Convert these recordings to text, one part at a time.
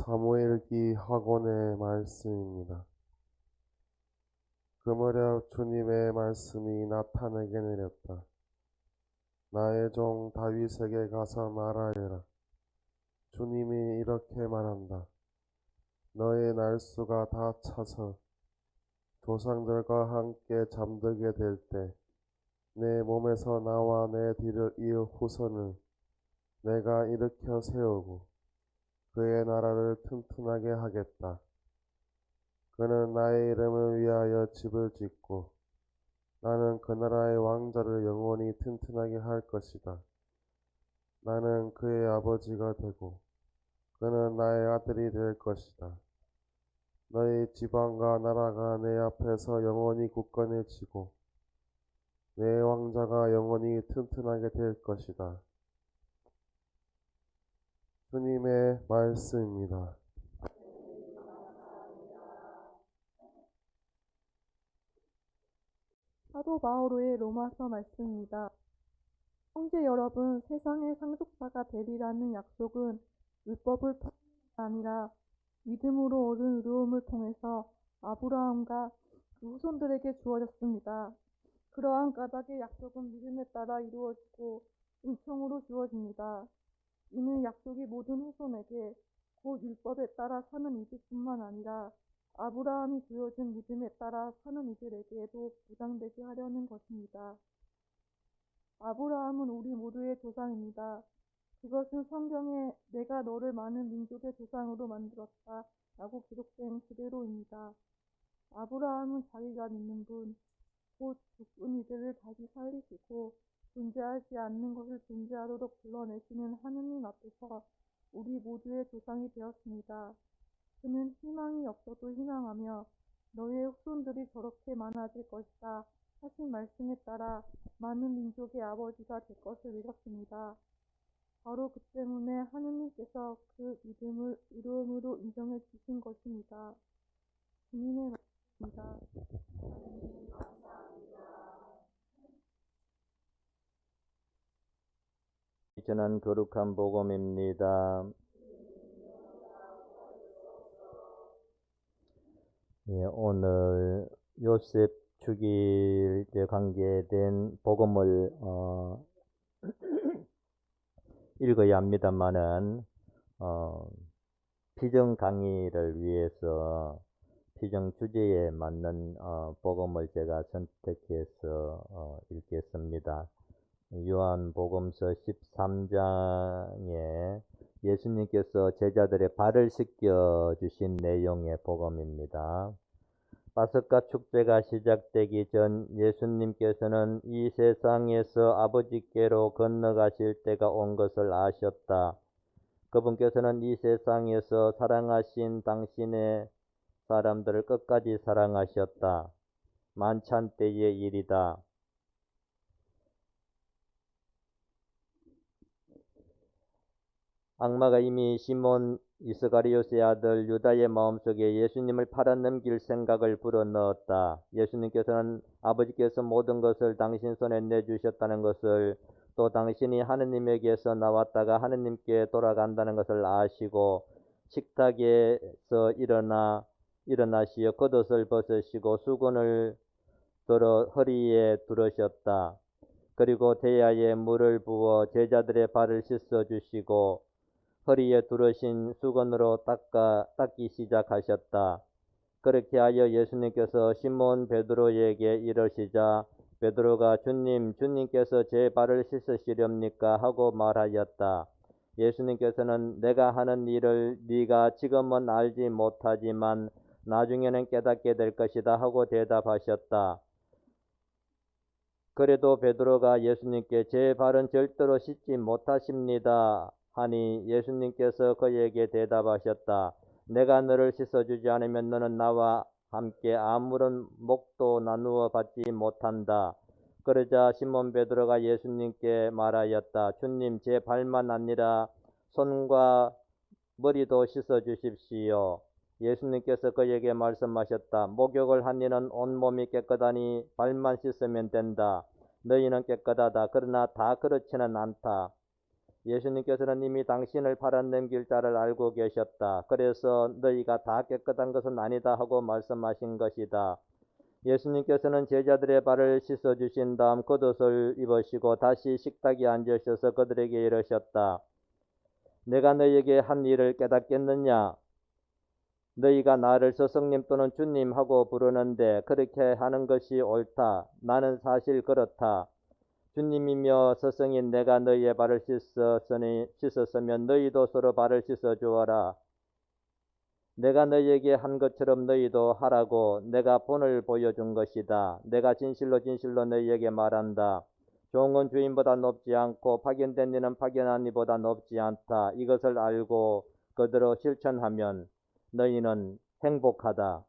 사무엘기 학원의 말씀입니다. 그 무렵 주님의 말씀이 나타나게 내렸다. 나의 종 다윗에게 가서 말하여라. 주님이 이렇게 말한다. 너의 날수가 다 차서 조상들과 함께 잠들게 될 때 내 몸에서 나와 내 뒤를 이을 후손을 내가 일으켜 세우고 그의 나라를 튼튼하게 하겠다. 그는 나의 이름을 위하여 집을 짓고 나는 그 나라의 왕자를 영원히 튼튼하게 할 것이다. 나는 그의 아버지가 되고 그는 나의 아들이 될 것이다. 너희 지방과 나라가 내 앞에서 영원히 굳건해지고 내 왕자가 영원히 튼튼하게 될 것이다. 주님의 말씀입니다. 사도 바오로의 로마서 말씀입니다. 형제 여러분, 세상의 상속자가 되리라는 약속은 율법을 통해서 아니라 믿음으로 얻은 의로움을 통해서 아브라함과 그 후손들에게 주어졌습니다. 그러한 까닭의 약속은 믿음에 따라 이루어지고 은총으로 주어집니다. 이는 약속이 모든 후손에게 곧 율법에 따라 사는 이들뿐만 아니라 아브라함이 보여준 믿음에 따라 사는 이들에게도 보장되게 하려는 것입니다. 아브라함은 우리 모두의 조상입니다. 그것은 성경에 내가 너를 많은 민족의 조상으로 만들었다 라고 기록된 그대로입니다. 아브라함은 자기가 믿는 분, 곧 죽은 이들을 다시 살리시고 존재하지 않는 것을 존재하도록 불러내시는 하느님 앞에서 우리 모두의 조상이 되었습니다. 그는 희망이 없어도 희망하며 너의 후손들이 저렇게 많아질 것이다 하신 말씀에 따라 많은 민족의 아버지가 될 것을 믿었습니다. 바로 그 때문에 하느님께서 그 믿음을 의로움으로 인정해 주신 것입니다. 주님의 말씀입니다. 저는 거룩한 복음입니다. 오늘 요셉 죽일에 관계된 복음을 읽어야 합니다만은 피정 강의를 위해서 피정 주제에 맞는 복음을 제가 선택해서 읽겠습니다. 요한복음서 13장에 예수님께서 제자들의 발을 씻겨 주신 내용의 복음입니다. 파스가 축제가 시작되기 전 예수님께서는 이 세상에서 아버지께로 건너가실 때가 온 것을 아셨다. 그분께서는 이 세상에서 사랑하신 당신의 사람들을 끝까지 사랑하셨다. 만찬 때의 일이다. 악마가 이미 시몬 이스가리ot의 아들 유다의 마음속에 예수님을 팔아넘길 생각을 불어넣었다. 예수님께서는 아버지께서 모든 것을 당신 손에 내주셨다는 것을, 또 당신이 하느님에게서 나왔다가 하느님께 돌아간다는 것을 아시고 식탁에서 일어나시어 겉옷을 벗으시고 수건을 들어 허리에 두르셨다. 그리고 대야에 물을 부어 제자들의 발을 씻어주시고 허리에 두르신 수건으로 닦기 시작하셨다. 그렇게 하여 예수님께서 시몬 베드로에게 이르시자 베드로가 주님께서 제 발을 씻으시렵니까? 하고 말하였다. 예수님께서는 내가 하는 일을 네가 지금은 알지 못하지만 나중에는 깨닫게 될 것이다 하고 대답하셨다. 그래도 베드로가 예수님께 제 발은 절대로 씻지 못하십니다 하니 예수님께서 그에게 대답하셨다. 내가 너를 씻어주지 않으면 너는 나와 함께 아무런 목도 나누어 받지 못한다. 그러자 시몬 베드로가 예수님께 말하였다. 주님, 제 발만 아니라 손과 머리도 씻어주십시오. 예수님께서 그에게 말씀하셨다. 목욕을 한 이는 온몸이 깨끗하니 발만 씻으면 된다. 너희는 깨끗하다. 그러나 다 그렇지는 않다. 예수님께서는 이미 당신을 팔아 넘길 자를 알고 계셨다. 그래서 너희가 다 깨끗한 것은 아니다 하고 말씀하신 것이다. 예수님께서는 제자들의 발을 씻어주신 다음 겉옷을 입으시고 다시 식탁에 앉으셔서 그들에게 이르셨다. 내가 너희에게 한 일을 깨닫겠느냐? 너희가 나를 스승님 또는 주님 하고 부르는데 그렇게 하는 것이 옳다. 나는 사실 그렇다. 주님이며 스승인 내가 너희의 발을 씻었으면 너희도 서로 발을 씻어주어라. 내가 너희에게 한 것처럼 너희도 하라고 내가 본을 보여준 것이다. 내가 진실로 진실로 너희에게 말한다. 종은 주인보다 높지 않고 파견된 이는 파견한 이보다 높지 않다. 이것을 알고 그대로 실천하면 너희는 행복하다.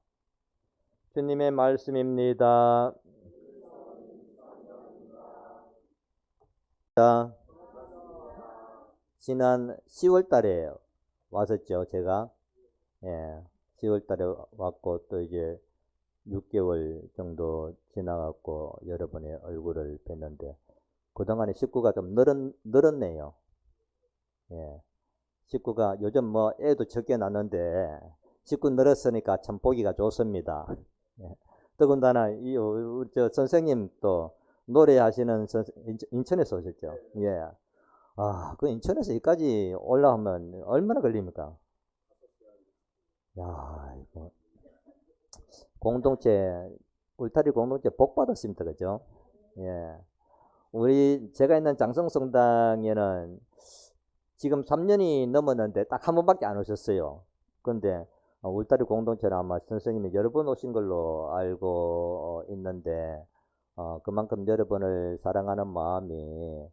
주님의 말씀입니다. 지난 10월 달에 왔었죠, 제가. 10월 달에 왔고 또 이제 6개월 정도 지나갔고 여러분의 얼굴을 뵀는데 그동안에 식구가 좀 늘었네요. 식구가 요즘 뭐 애도 적게 낳는데 식구 늘었으니까 참 보기가 좋습니다. 더군다나 우리 저 선생님 또 노래하시는 인천에서 오셨죠. 그 인천에서 여기까지 올라오면 얼마나 걸립니까? 야, 이거 울타리 공동체 복 받았습니다, 그죠? 제가 있는 장성성당에는 지금 3년이 넘었는데 딱 한 번밖에 안 오셨어요. 그런데 울타리 공동체는 아마 선생님이 여러 번 오신 걸로 알고 있는데 그만큼 여러분을 사랑하는 마음이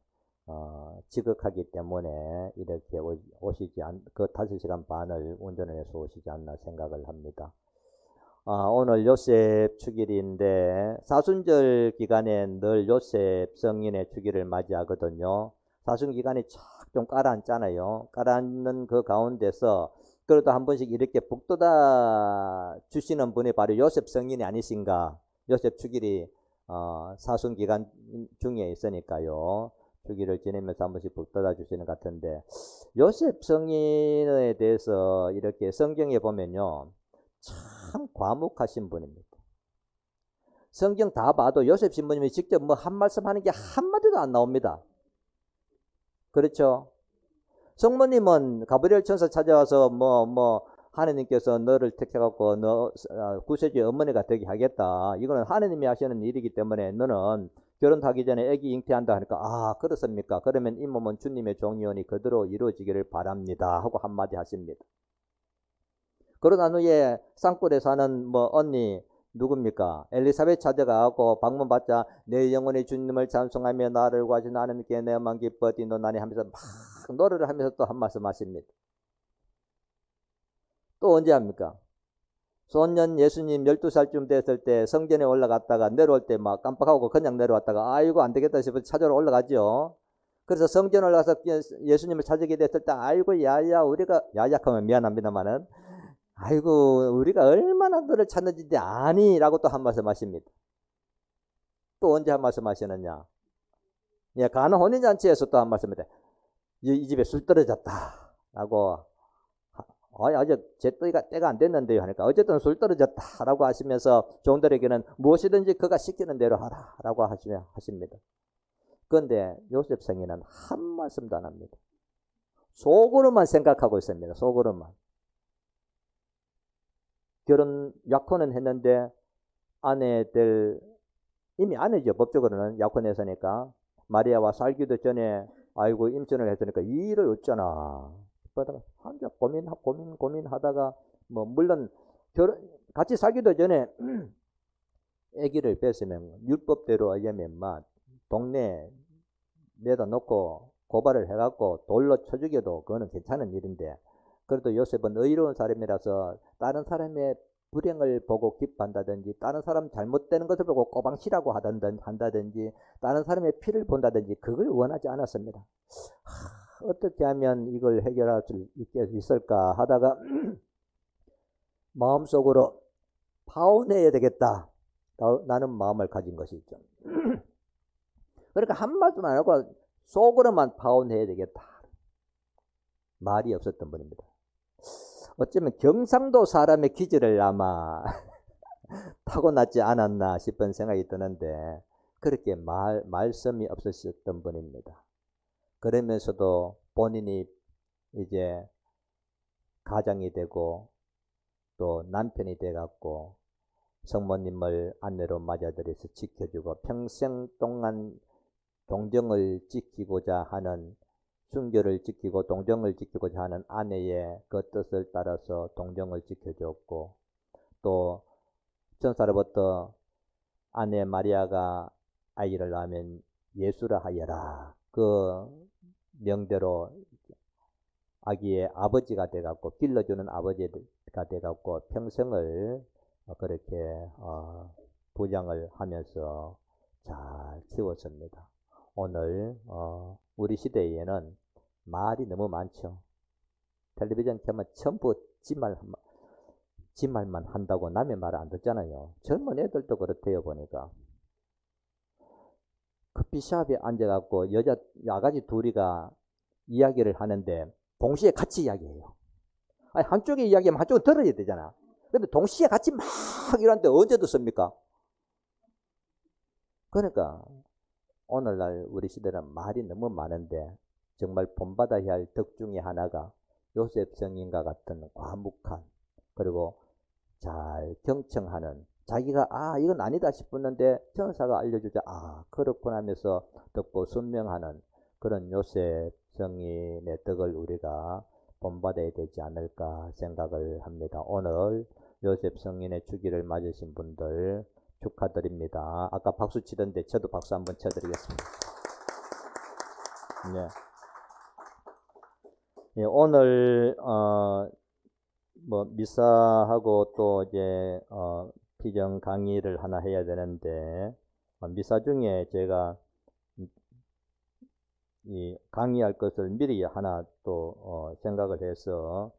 지극하기 때문에 이렇게 그 5시간 반을 운전을 해서 오시지 않나 생각을 합니다. 오늘 요셉 축일인데 사순절 기간에 늘 요셉 성인의 축일을 맞이하거든요. 사순 기간이 좀 가라앉잖아요. 가라앉는 그 가운데서 그래도 한 번씩 이렇게 북돋아 주시는 분이 바로 요셉 성인이 아니신가. 요셉 축일이 사순 기간 중에 있으니까요. 주기를 지내면서 한 번씩 북돋아 주시는 것 같은데 요셉 성인에 대해서 이렇게 성경에 보면요 참 과묵하신 분입니다. 성경 다 봐도 요셉 신부님이 직접 뭐 한 말씀 하는 게 한마디도 안 나옵니다. 그렇죠? 성모님은 가브리엘 천사 찾아와서 하느님께서 너를 택해갖고 너 구세주의 어머니가 되게 하겠다. 이거는 하느님이 하시는 일이기 때문에 너는 결혼하기 전에 아기 잉태한다 하니까 그렇습니까? 그러면 이 몸은 주님의 종이오니 그대로 이루어지기를 바랍니다 하고 한마디 하십니다. 그러난 후에 산골에 사는 언니 누굽니까? 엘리사벳 찾아가고 방문 받자 내 영혼이 주님을 찬송하며 나를 구하신 하느님께 내 마음 기뻐 뛰노나니 하면서 막 노래를 하면서 또 한 말씀 하십니다. 또 언제 합니까? 소년 예수님 12살쯤 됐을 때 성전에 올라갔다가 내려올 때 막 깜빡하고 그냥 내려왔다가 아이고 안 되겠다 싶어서 찾으러 올라가죠. 그래서 성전 올라가서 예수님을 찾게 됐을 때 아이고 야야 우리가 야약하면 미안합니다만은 아이고 우리가 얼마나 너를 찾는지 아니 라고 또 한 말씀 하십니다. 또 언제 한 말씀 하시느냐? 가나 혼인잔치에서 또 한 말씀 합니다. 이 집에 술 떨어졌다 라고 아직 제 때가 안 됐는데요 하니까 어쨌든 술 떨어졌다 라고 하시면서 종들에게는 무엇이든지 그가 시키는 대로 하라 라고 하십니다. 그런데 요셉 성인은 한 말씀도 안 합니다. 속으로만 생각하고 있습니다. 속으로만. 결혼 약혼은 했는데 이미 아내죠. 법적으로는 약혼했으니까 마리아와 살기도 전에 아이고 임신을 했으니까 이 일을 어쩌나 한자 고민하다가 물론 같이 살기도 전에 아기를 뺐으면 율법대로 의하면 동네에 내다 놓고 고발을 해갖고 돌로 쳐 죽여도 그거는 괜찮은 일인데 그래도 요셉은 의로운 사람이라서 다른 사람의 불행을 보고 기뻐한다든지 다른 사람 잘못되는 것을 보고 꼬방치라고 한다든지 다른 사람의 피를 본다든지 그걸 원하지 않았습니다. 어떻게 하면 이걸 해결할 수 있을까 하다가 마음속으로 파혼해야 되겠다 라는 마음을 가진 것이 있죠. 그러니까 한 말도 안 하고 속으로만 파혼해야 되겠다. 말이 없었던 분입니다. 어쩌면 경상도 사람의 기질을 아마 타고났지 않았나 싶은 생각이 드는데 그렇게 말씀이 없으셨던 분입니다. 그러면서도 본인이 이제 가장이 되고 또 남편이 돼갖고 성모님을 아내로 맞아들여서 지켜주고 평생 동안 동정을 지키고자 하는 순결을 지키고 동정을 지키고자 하는 아내의 그 뜻을 따라서 동정을 지켜줬고 또 천사로부터 아내 마리아가 아이를 낳으면 예수라 하여라 그 명대로 아기의 아버지가 돼갖고 길러주는 아버지가 돼갖고 평생을 그렇게 부양을 하면서 잘 키웠습니다. 오늘 우리 시대에는 말이 너무 많죠. 텔레비전 켜면 전부 지 말만 한다고 남의 말을 안 듣잖아요. 젊은 애들도 그렇대요. 보니까 커피숍에 앉아갖고 아가씨 둘이가 이야기를 하는데 동시에 같이 이야기해요. 아니, 한쪽에 이야기하면 한쪽은 들어야 되잖아. 근데 동시에 같이 막 이러는데 언제 듣습니까? 그러니까 오늘날 우리 시대는 말이 너무 많은데 정말 본받아야 할 덕 중에 하나가 요셉 성인과 같은 과묵한 그리고 잘 경청하는 자기가 이건 아니다 싶었는데 천사가 알려주자 그렇구나 하면서 듣고 순명하는 그런 요셉 성인의 덕을 우리가 본받아야 되지 않을까 생각을 합니다. 오늘 요셉 성인의 주기를 맞으신 분들 축하드립니다. 아까 박수 치던데 저도 박수 한번 쳐드리겠습니다. 네. 네, 오늘 미사하고 또 이제 피정 강의를 하나 해야 되는데 미사 중에 제가 이 강의할 것을 미리 하나 또 생각을 해서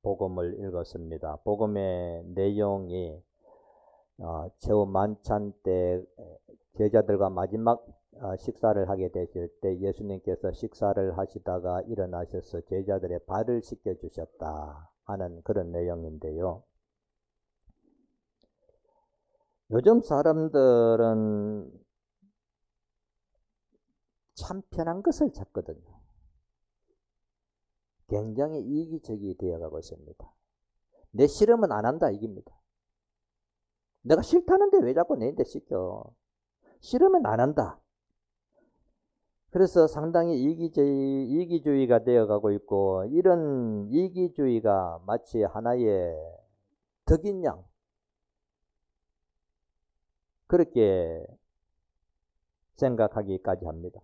복음을 읽었습니다. 복음의 내용이 최후 만찬 때 제자들과 마지막 식사를 하게 되실 때 예수님께서 식사를 하시다가 일어나셔서 제자들의 발을 씻겨 주셨다 하는 그런 내용인데요. 요즘 사람들은 참 편한 것을 찾거든요. 굉장히 이기적이 되어가고 있습니다. 내 싫으면 안 한다 이깁니다. 내가 싫다는데 왜 자꾸 내한테 시켜? 싫으면 안 한다. 그래서 상당히 이기주의가 되어가고 있고 이런 이기주의가 마치 하나의 덕인 양 그렇게 생각하기까지 합니다.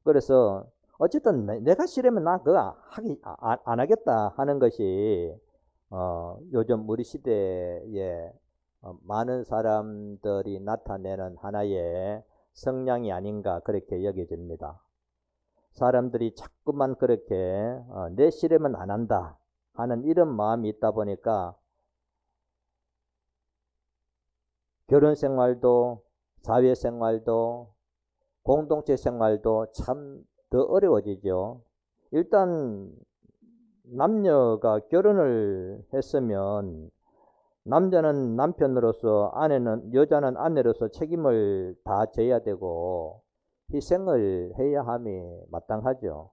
그래서 어쨌든 내가 싫으면 나 그거 안 하겠다 하는 것이 요즘 우리 시대에 많은 사람들이 나타내는 하나의 성향이 아닌가 그렇게 여겨집니다. 사람들이 자꾸만 그렇게 내 싫으면 안 한다 하는 이런 마음이 있다 보니까 결혼 생활도 사회 생활도 공동체 생활도 참 더 어려워지죠. 일단 남녀가 결혼을 했으면 남자는 남편으로서 여자는 아내로서 책임을 다 져야 되고 희생을 해야 함이 마땅하죠.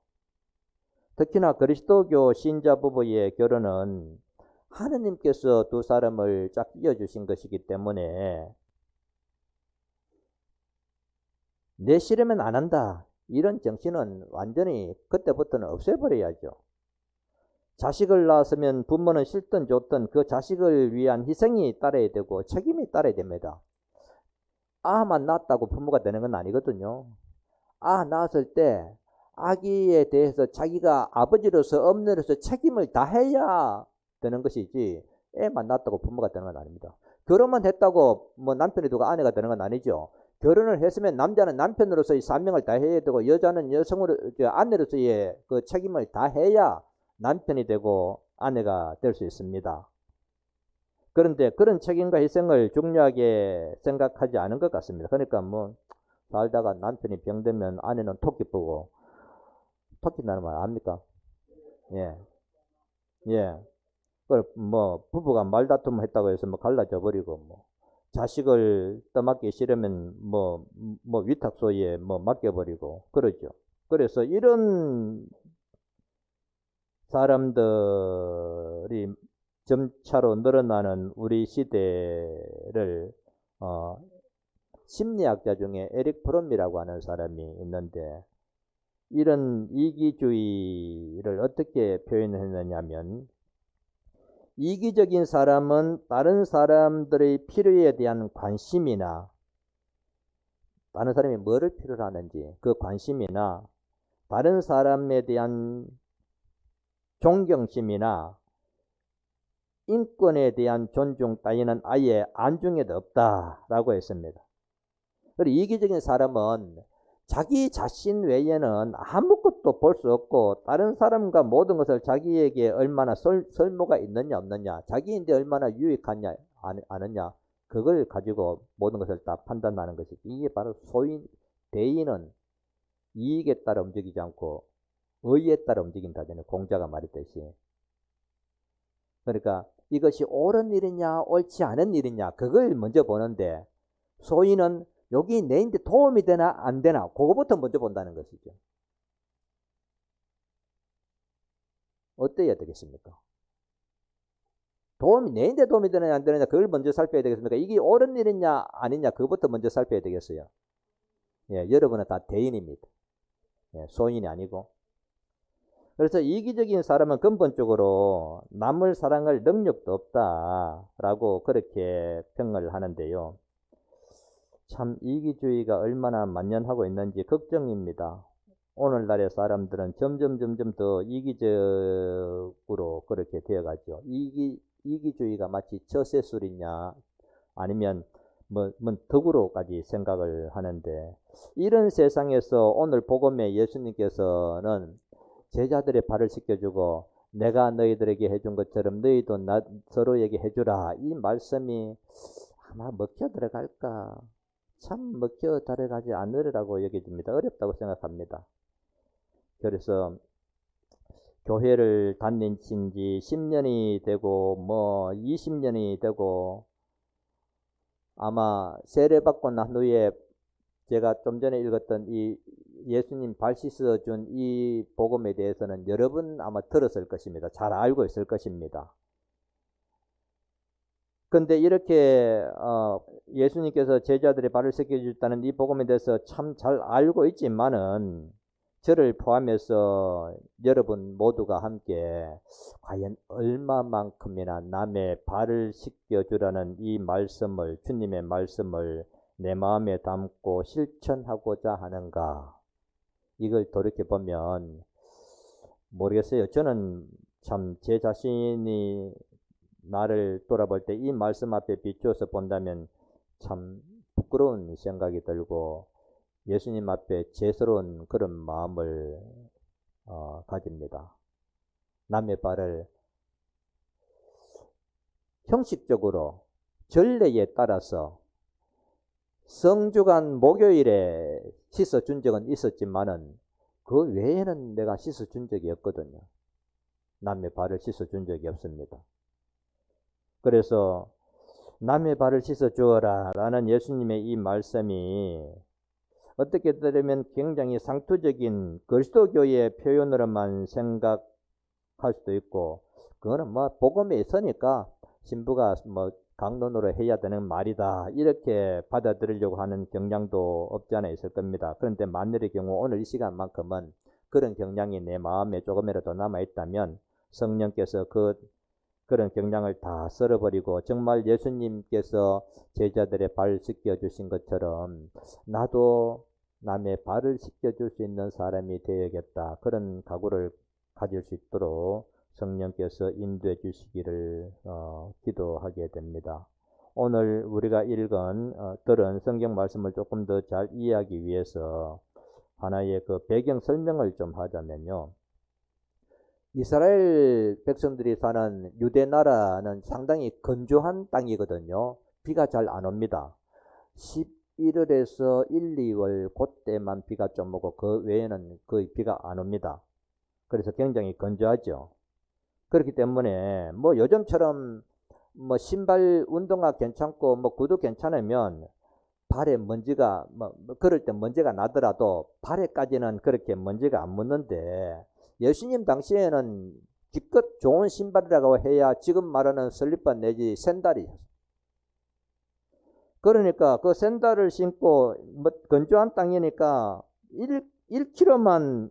특히나 그리스도교 신자 부부의 결혼은 하느님께서 두 사람을 짝 이어주신 것이기 때문에 내 싫으면 안 한다 이런 정신은 완전히 그때부터는 없애버려야죠. 자식을 낳았으면 부모는 싫든 좋든 그 자식을 위한 희생이 따라야 되고 책임이 따라야 됩니다. 아만 낳았다고 부모가 되는 건 아니거든요. 낳았을 때 아기에 대해서 자기가 아버지로서 어머니로서 책임을 다해야 되는 것이지 애만 낳았다고 부모가 되는 건 아닙니다. 결혼만 했다고 남편이 되고 아내가 되는 건 아니죠. 결혼을 했으면 남자는 남편으로서의 사명을 다해야 되고 여자는 아내로서의 그 책임을 다해야 남편이 되고 아내가 될 수 있습니다. 그런데 그런 책임과 희생을 중요하게 생각하지 않은 것 같습니다. 그러니까 살다가 남편이 병들면 아내는 토끼 보고 토끼 나는 말 압니까? 예, 예. 뭐 부부가 말다툼 했다고 해서 뭐 갈라져 버리고 뭐 자식을 떠맡기 싫으면 뭐 위탁소에 뭐 맡겨버리고 그러죠. 그래서 이런 사람들이 점차로 늘어나는 우리 시대를 심리학자 중에 에릭 프롬이라고 하는 사람이 있는데 이런 이기주의를 어떻게 표현했느냐면 이기적인 사람은 다른 사람들의 필요에 대한 관심이나 다른 사람이 뭐를 필요로 하는지 그 관심이나 다른 사람에 대한 존경심이나 인권에 대한 존중 따위는 아예 안중에도 없다라고 했습니다. 그리고 이기적인 사람은 자기 자신 외에는 아무것도 볼 수 없고 다른 사람과 모든 것을 자기에게 얼마나 설모가 있느냐 없느냐 자기인데 얼마나 유익하냐 아느냐 그걸 가지고 모든 것을 다 판단하는 것이지. 이게 바로 소위 대인은 이익에 따라 움직이지 않고 의에 따라 움직인다잖아요. 공자가 말했듯이. 그러니까 이것이 옳은 일이냐 옳지 않은 일이냐 그걸 먼저 보는데 소위는 여기 내인데 도움이 되나 안 되나 그거부터 먼저 본다는 것이죠. 어때야 되겠습니까? 내인데 도움이 되느냐 안 되느냐 그걸 먼저 살펴야 되겠습니까? 이게 옳은 일이냐 아니냐 그것부터 먼저 살펴야 되겠어요. 예, 여러분은 다 대인입니다. 예, 소인이 아니고. 그래서 이기적인 사람은 근본적으로 남을 사랑할 능력도 없다라고 그렇게 평을 하는데요. 참 이기주의가 얼마나 만연하고 있는지 걱정입니다. 오늘날의 사람들은 점점 더 이기적으로 그렇게 되어가죠. 이기주의가 마치 저세술이냐 아니면 뭐 덕으로까지 생각을 하는데 이런 세상에서 오늘 복음의 예수님께서는 제자들의 발을 씻겨주고 내가 너희들에게 해준 것처럼 너희도 서로에게 해주라 이 말씀이 아마 먹혀 들어갈까 참 먹혀 들어가지 않으리라고 여겨집니다. 어렵다고 생각합니다. 그래서 교회를 다닌 지 10년이 되고 뭐 20년이 되고 아마 세례받고 난 후에 제가 좀 전에 읽었던 이 예수님 발 씻어준 이 복음에 대해서는 여러 번 아마 들었을 것입니다. 잘 알고 있을 것입니다. 근데 이렇게 예수님께서 제자들의 발을 씻겨주셨다는 이 복음에 대해서 참 잘 알고 있지만은 저를 포함해서 여러분 모두가 함께 과연 얼마만큼이나 남의 발을 씻겨주라는 이 말씀을 주님의 말씀을 내 마음에 담고 실천하고자 하는가 이걸 돌이켜보면 모르겠어요. 저는 참 제 자신이 나를 돌아볼 때 이 말씀 앞에 비추어서 본다면 참 부끄러운 생각이 들고 예수님 앞에 죄스러운 그런 마음을 가집니다. 남의 발을 형식적으로 전례에 따라서 성주간 목요일에 씻어준 적은 있었지만은 그 외에는 내가 씻어준 적이 없거든요. 남의 발을 씻어준 적이 없습니다. 그래서 남의 발을 씻어주어라 라는 예수님의 이 말씀이 어떻게 들으면 굉장히 상투적인 그리스도교의 표현으로만 생각할 수도 있고 그거는 뭐 복음에 있으니까 신부가 뭐 강론으로 해야 되는 말이다 이렇게 받아들이려고 하는 경향도 없지 않아 있을 겁니다. 그런데 만일의 경우 오늘 이 시간만큼은 그런 경향이 내 마음에 조금이라도 남아있다면 성령께서 그런 경향을 다 썰어버리고 정말 예수님께서 제자들의 발을 씻겨주신 것처럼 나도 남의 발을 씻겨줄 수 있는 사람이 되어야겠다. 그런 각오를 가질 수 있도록 성령께서 인도해 주시기를 기도하게 됩니다. 오늘 우리가 들은 성경 말씀을 조금 더 잘 이해하기 위해서 하나의 그 배경 설명을 좀 하자면요. 이스라엘 백성들이 사는 유대 나라는 상당히 건조한 땅이거든요. 비가 잘 안 옵니다. 11월에서 1, 2월 그때만 비가 좀 오고 그 외에는 거의 비가 안 옵니다. 그래서 굉장히 건조하죠. 그렇기 때문에 뭐 요즘처럼 뭐 신발 운동화 괜찮고 뭐 구두 괜찮으면 발에 먼지가 그럴 때 먼지가 나더라도 발에까지는 그렇게 먼지가 안 묻는데, 예수님 당시에는 기껏 좋은 신발이라고 해야 지금 말하는 슬리퍼 내지 샌들이, 그러니까 그 샌들을 신고 건조한 땅이니까 1km만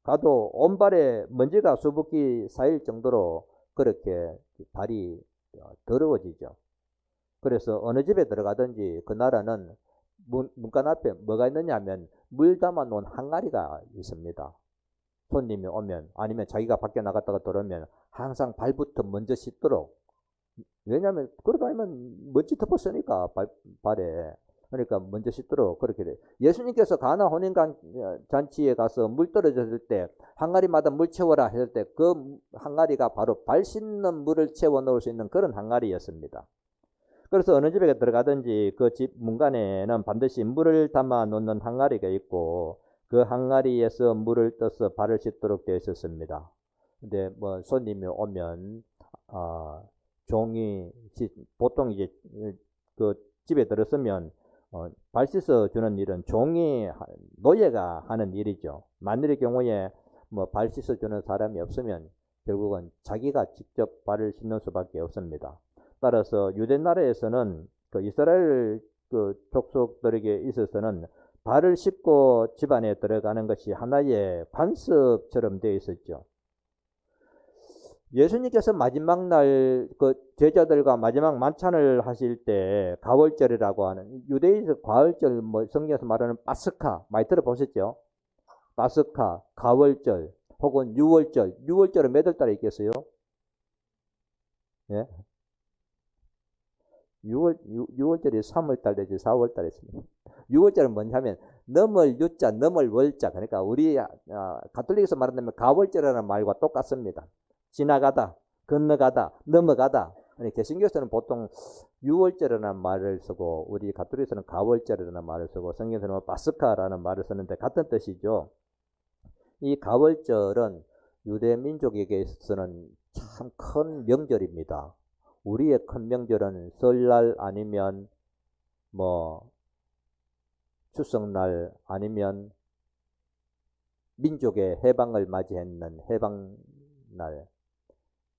가도 온 발에 먼지가 수북히 쌓일 정도로 그렇게 발이 더러워지죠. 그래서 어느 집에 들어가든지 그 나라는 문간 앞에 뭐가 있느냐 하면 물 담아 놓은 항아리가 있습니다. 손님이 오면 아니면 자기가 밖에 나갔다가 들어오면 항상 발부터 먼저 씻도록. 왜냐하면 그러다 보면 먼지 덮었으니까 발에. 그러니까 먼저 씻도록 그렇게 돼. 예수님께서 가나 혼인잔치에 가서 물 떨어졌을 때 항아리마다 물 채워라 했을 때 그 항아리가 바로 발 씻는 물을 채워 넣을 수 있는 그런 항아리였습니다. 그래서 어느 집에 들어가든지 그 집 문간에는 반드시 물을 담아 놓는 항아리가 있고 그 항아리에서 물을 떠서 발을 씻도록 되어 있었습니다. 근데 뭐 손님이 오면 종이 보통 이제 그 집에 들었으면 발 씻어 주는 일은 종이 노예가 하는 일이죠. 만일의 경우에 뭐 발 씻어 주는 사람이 없으면 결국은 자기가 직접 발을 씻는 수밖에 없습니다. 따라서 유대 나라에서는 그 이스라엘 그 족속들에게 있어서는 발을 씻고 집안에 들어가는 것이 하나의 관습처럼 되어 있었죠. 예수님께서 마지막 날 그 제자들과 마지막 만찬을 하실 때 가월절이라고 하는 유대인에서 가을절 뭐 성경에서 말하는 파스카 많이 들어보셨죠? 파스카, 가월절 혹은 유월절. 유월절은 몇 월 달에 있겠어요? 예? 6월절이 3월달 되지 4월달에 있습니다. 6월절은 뭐냐면 넘을 유자, 넘을 월자. 그러니까 우리 가톨릭에서 말한다면 가월절이라는 말과 똑같습니다. 지나가다, 건너가다, 넘어가다. 개신교에서는 보통 6월절이라는 말을 쓰고 우리 가톨릭에서는 가월절이라는 말을 쓰고 성경에서는 파스카라는 말을 쓰는데 같은 뜻이죠. 이 가월절은 유대 민족에게 있어서는 참 큰 명절입니다. 우리의 큰 명절은 설날 아니면 뭐 추석날 아니면 민족의 해방을 맞이했는 해방날,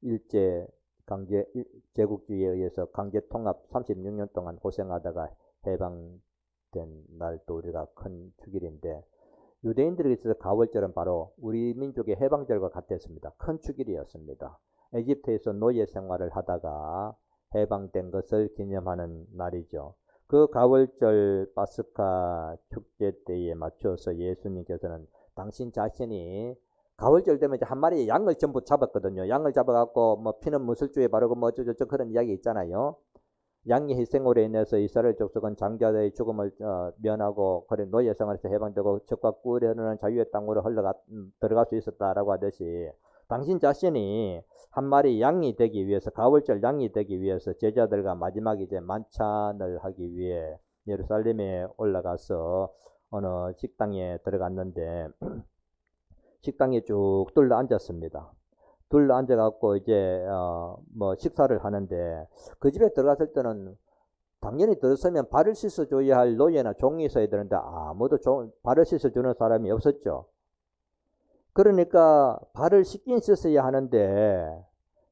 일제 강제 제국주의에 의해서 강제 통합 36년 동안 고생하다가 해방된 날도 우리가 큰 축일인데, 유대인들에게 있어서 가월절은 바로 우리 민족의 해방절과 같았습니다. 큰 축일이었습니다. 에집트에서 노예 생활을 하다가 해방된 것을 기념하는 날이죠. 그 가월절 파스카 축제 때에 맞춰서 예수님께서는 당신 자신이 가월절 되면 이제 한 마리 양을 전부 잡았거든요. 양을 잡아갖고 뭐 피는 무술주에 바르고 뭐 어쩌저쩌 그런 이야기 있잖아요. 양의 희생으로 인해서 이스라엘 족속은 장자들의 죽음을 면하고 그런 노예 생활에서 해방되고 적과 꿀에는 자유의 땅으로 들어갈 수 있었다라고 하듯이 당신 자신이 한 마리 양이 되기 위해서, 가월절 양이 되기 위해서 제자들과 마지막 이제 만찬을 하기 위해 예루살렘에 올라가서 어느 식당에 들어갔는데 식당에 쭉 둘러 앉았습니다. 둘러 앉아갖고 이제 뭐 식사를 하는데 그 집에 들어갔을 때는 당연히 들었으면 발을 씻어줘야 할 노예나 종이 있어야 되는데 아무도 발을 씻어주는 사람이 없었죠. 그러니까 발을 씻긴 씻어야 하는데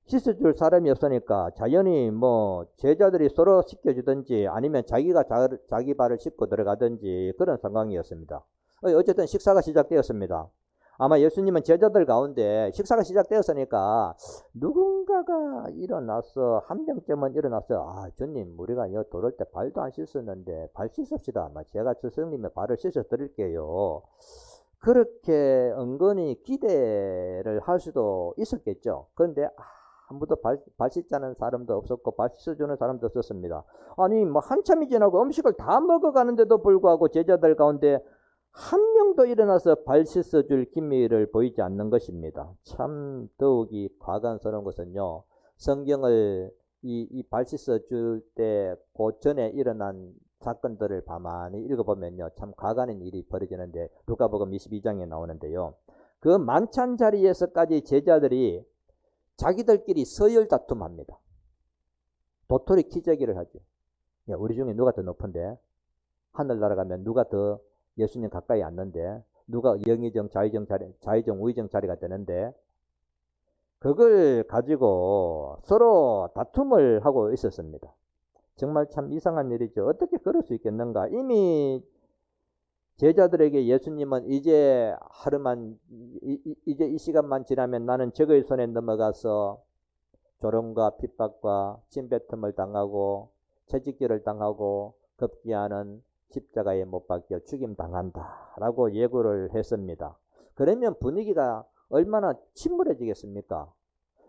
씻어줄 사람이 없으니까 자연히 뭐 제자들이 서로 씻겨주든지 아니면 자기가 자기 발을 씻고 들어가든지 그런 상황이었습니다. 어쨌든 식사가 시작되었습니다. 아마 예수님은 제자들 가운데 식사가 시작되었으니까 누군가가 일어나서 한 명쯤은 일어나서 주님 우리가 여 돌을 때 발도 안 씻었는데 발 씻읍시다. 제가 스승님의 발을 씻어 드릴게요. 그렇게 은근히 기대를 할 수도 있었겠죠. 그런데 아무도 발 씻자는 사람도 없었고 발 씻어주는 사람도 없었습니다. 아니 뭐 한참이 지나고 음식을 다 먹어가는데도 불구하고 제자들 가운데 한 명도 일어나서 발 씻어줄 기미를 보이지 않는 것입니다. 참 더욱이 과간스러운 것은요, 성경을 이 발 씻어줄 때 그 전에 일어난 사건들을 가만히 읽어보면요 참 과간한 일이 벌어지는데, 누가복음 22장에 나오는데요, 그 만찬 자리에서까지 제자들이 자기들끼리 서열 다툼합니다. 도토리 키재기를 하죠. 야, 우리 중에 누가 더 높은데? 하늘 날아가면 누가 더 예수님 가까이 앉는데? 누가 영의정, 좌의정, 우의정 자리가 되는데? 그걸 가지고 서로 다툼을 하고 있었습니다. 정말 참 이상한 일이죠. 어떻게 그럴 수 있겠는가? 이미 제자들에게 예수님은 이제 하루만, 이제 이 시간만 지나면 나는 적의 손에 넘어가서 조롱과 핍박과 침뱉음을 당하고 채찍질을 당하고 급기야는 십자가에 못 박혀 죽임 당한다 라고 예고를 했습니다. 그러면 분위기가 얼마나 침울해지겠습니까?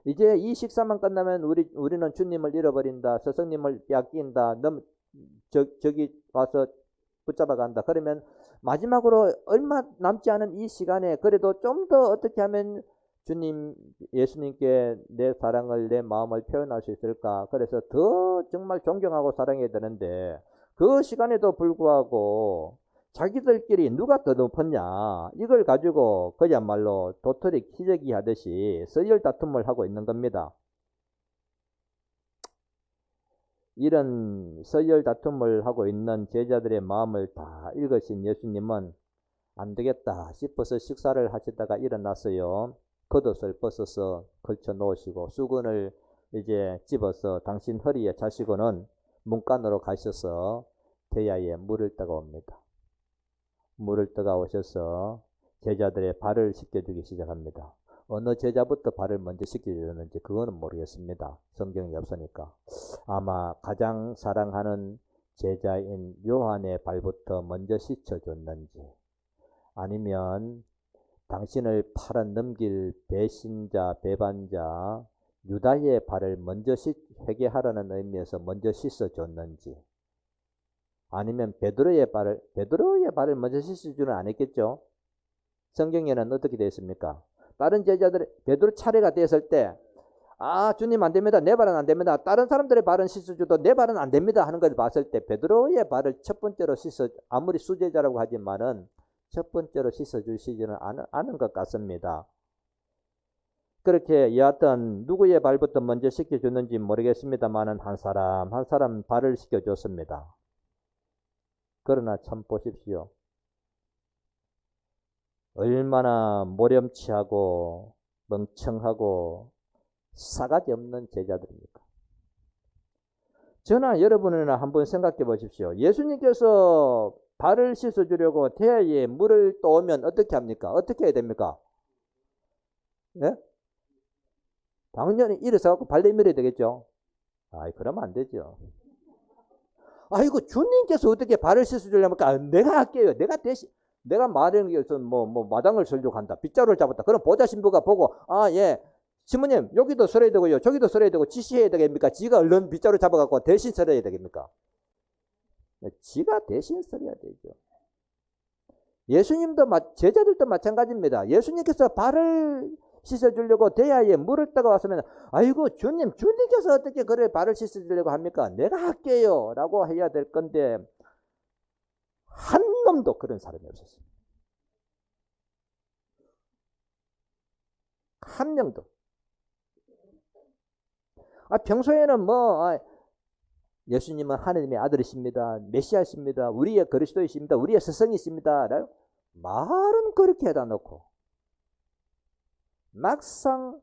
이제 이 식사만 끝나면 우리는 주님을 잃어버린다, 스승님을 빼앗긴다, 저기 와서 붙잡아 간다. 그러면 마지막으로 얼마 남지 않은 이 시간에 그래도 좀 더 어떻게 하면 예수님께 내 사랑을, 내 마음을 표현할 수 있을까? 그래서 더 정말 존경하고 사랑해야 되는데 그 시간에도 불구하고 자기들끼리 누가 더 높았냐 이걸 가지고 그야말로 도토리 키재기 하듯이 서열 다툼을 하고 있는 겁니다. 이런 서열 다툼을 하고 있는 제자들의 마음을 다 읽으신 예수님은 안 되겠다 싶어서 식사를 하시다가 일어났어요. 겉옷을 벗어서 걸쳐 놓으시고 수건을 이제 집어서 당신 허리에 차시고는 문간으로 가셔서 대야에 물을 떠가 옵니다. 물을 떠가 오셔서 제자들의 발을 씻겨주기 시작합니다. 어느 제자부터 발을 먼저 씻겨주는지 그거는 모르겠습니다. 성경이 없으니까. 아마 가장 사랑하는 제자인 요한의 발부터 먼저 씻어줬는지, 아니면 당신을 팔아 넘길 배신자, 배반자 유다의 발을 먼저 회개하라는 의미에서 먼저 씻어줬는지, 아니면 베드로의 발을 먼저 씻어주는 안 했겠죠? 성경에는 어떻게 되어 있습니까? 다른 제자들, 베드로 차례가 됐을 때, 주님 안 됩니다. 내 발은 안 됩니다. 다른 사람들의 발은 씻어줘도 내 발은 안 됩니다. 하는 걸 봤을 때, 베드로의 발을 첫 번째로 아무리 수제자라고 하지만은 첫 번째로 씻어주시지는 않은 것 같습니다. 그렇게 여하튼 누구의 발부터 먼저 씻겨줬는지 모르겠습니다만은 한 사람 발을 씻겨줬습니다. 그러나 참 보십시오. 얼마나 모렴치하고 멍청하고 싸가지 없는 제자들입니까? 저나 여러분이나 한번 생각해 보십시오. 예수님께서 발을 씻어주려고 대야에 물을 떠오면 어떻게 합니까? 어떻게 해야 됩니까? 예? 당연히 일어서갖고 발 내밀어야 되겠죠? 그러면 안 되죠. 이거 주님께서 어떻게 발을 씻어주려니까 내가 할게요. 내가 마당에 마당을 설려고 한다. 빗자루를 잡았다. 그럼 보좌 신부가 보고, 예, 신부님, 여기도 설어야 되고요. 저기도 설어야 되고, 지시해야 되겠습니까? 지가 얼른 빗자루 잡아갖고 대신 설어야 되겠습니까? 지가 대신 설어야 되죠. 예수님도, 제자들도 마찬가지입니다. 예수님께서 발을 씻어주려고 대야에 물을 떠가 왔으면, 아이고, 주님께서 어떻게 그래 발을 씻어주려고 합니까? 내가 할게요. 라고 해야 될 건데, 한 놈도 그런 사람이 없었어요. 한 명도. 평소에는 예수님은 하느님의 아들이십니다. 메시아이십니다. 우리의 그리스도이십니다. 우리의 스승이십니다. 말은 그렇게 해다 놓고 막상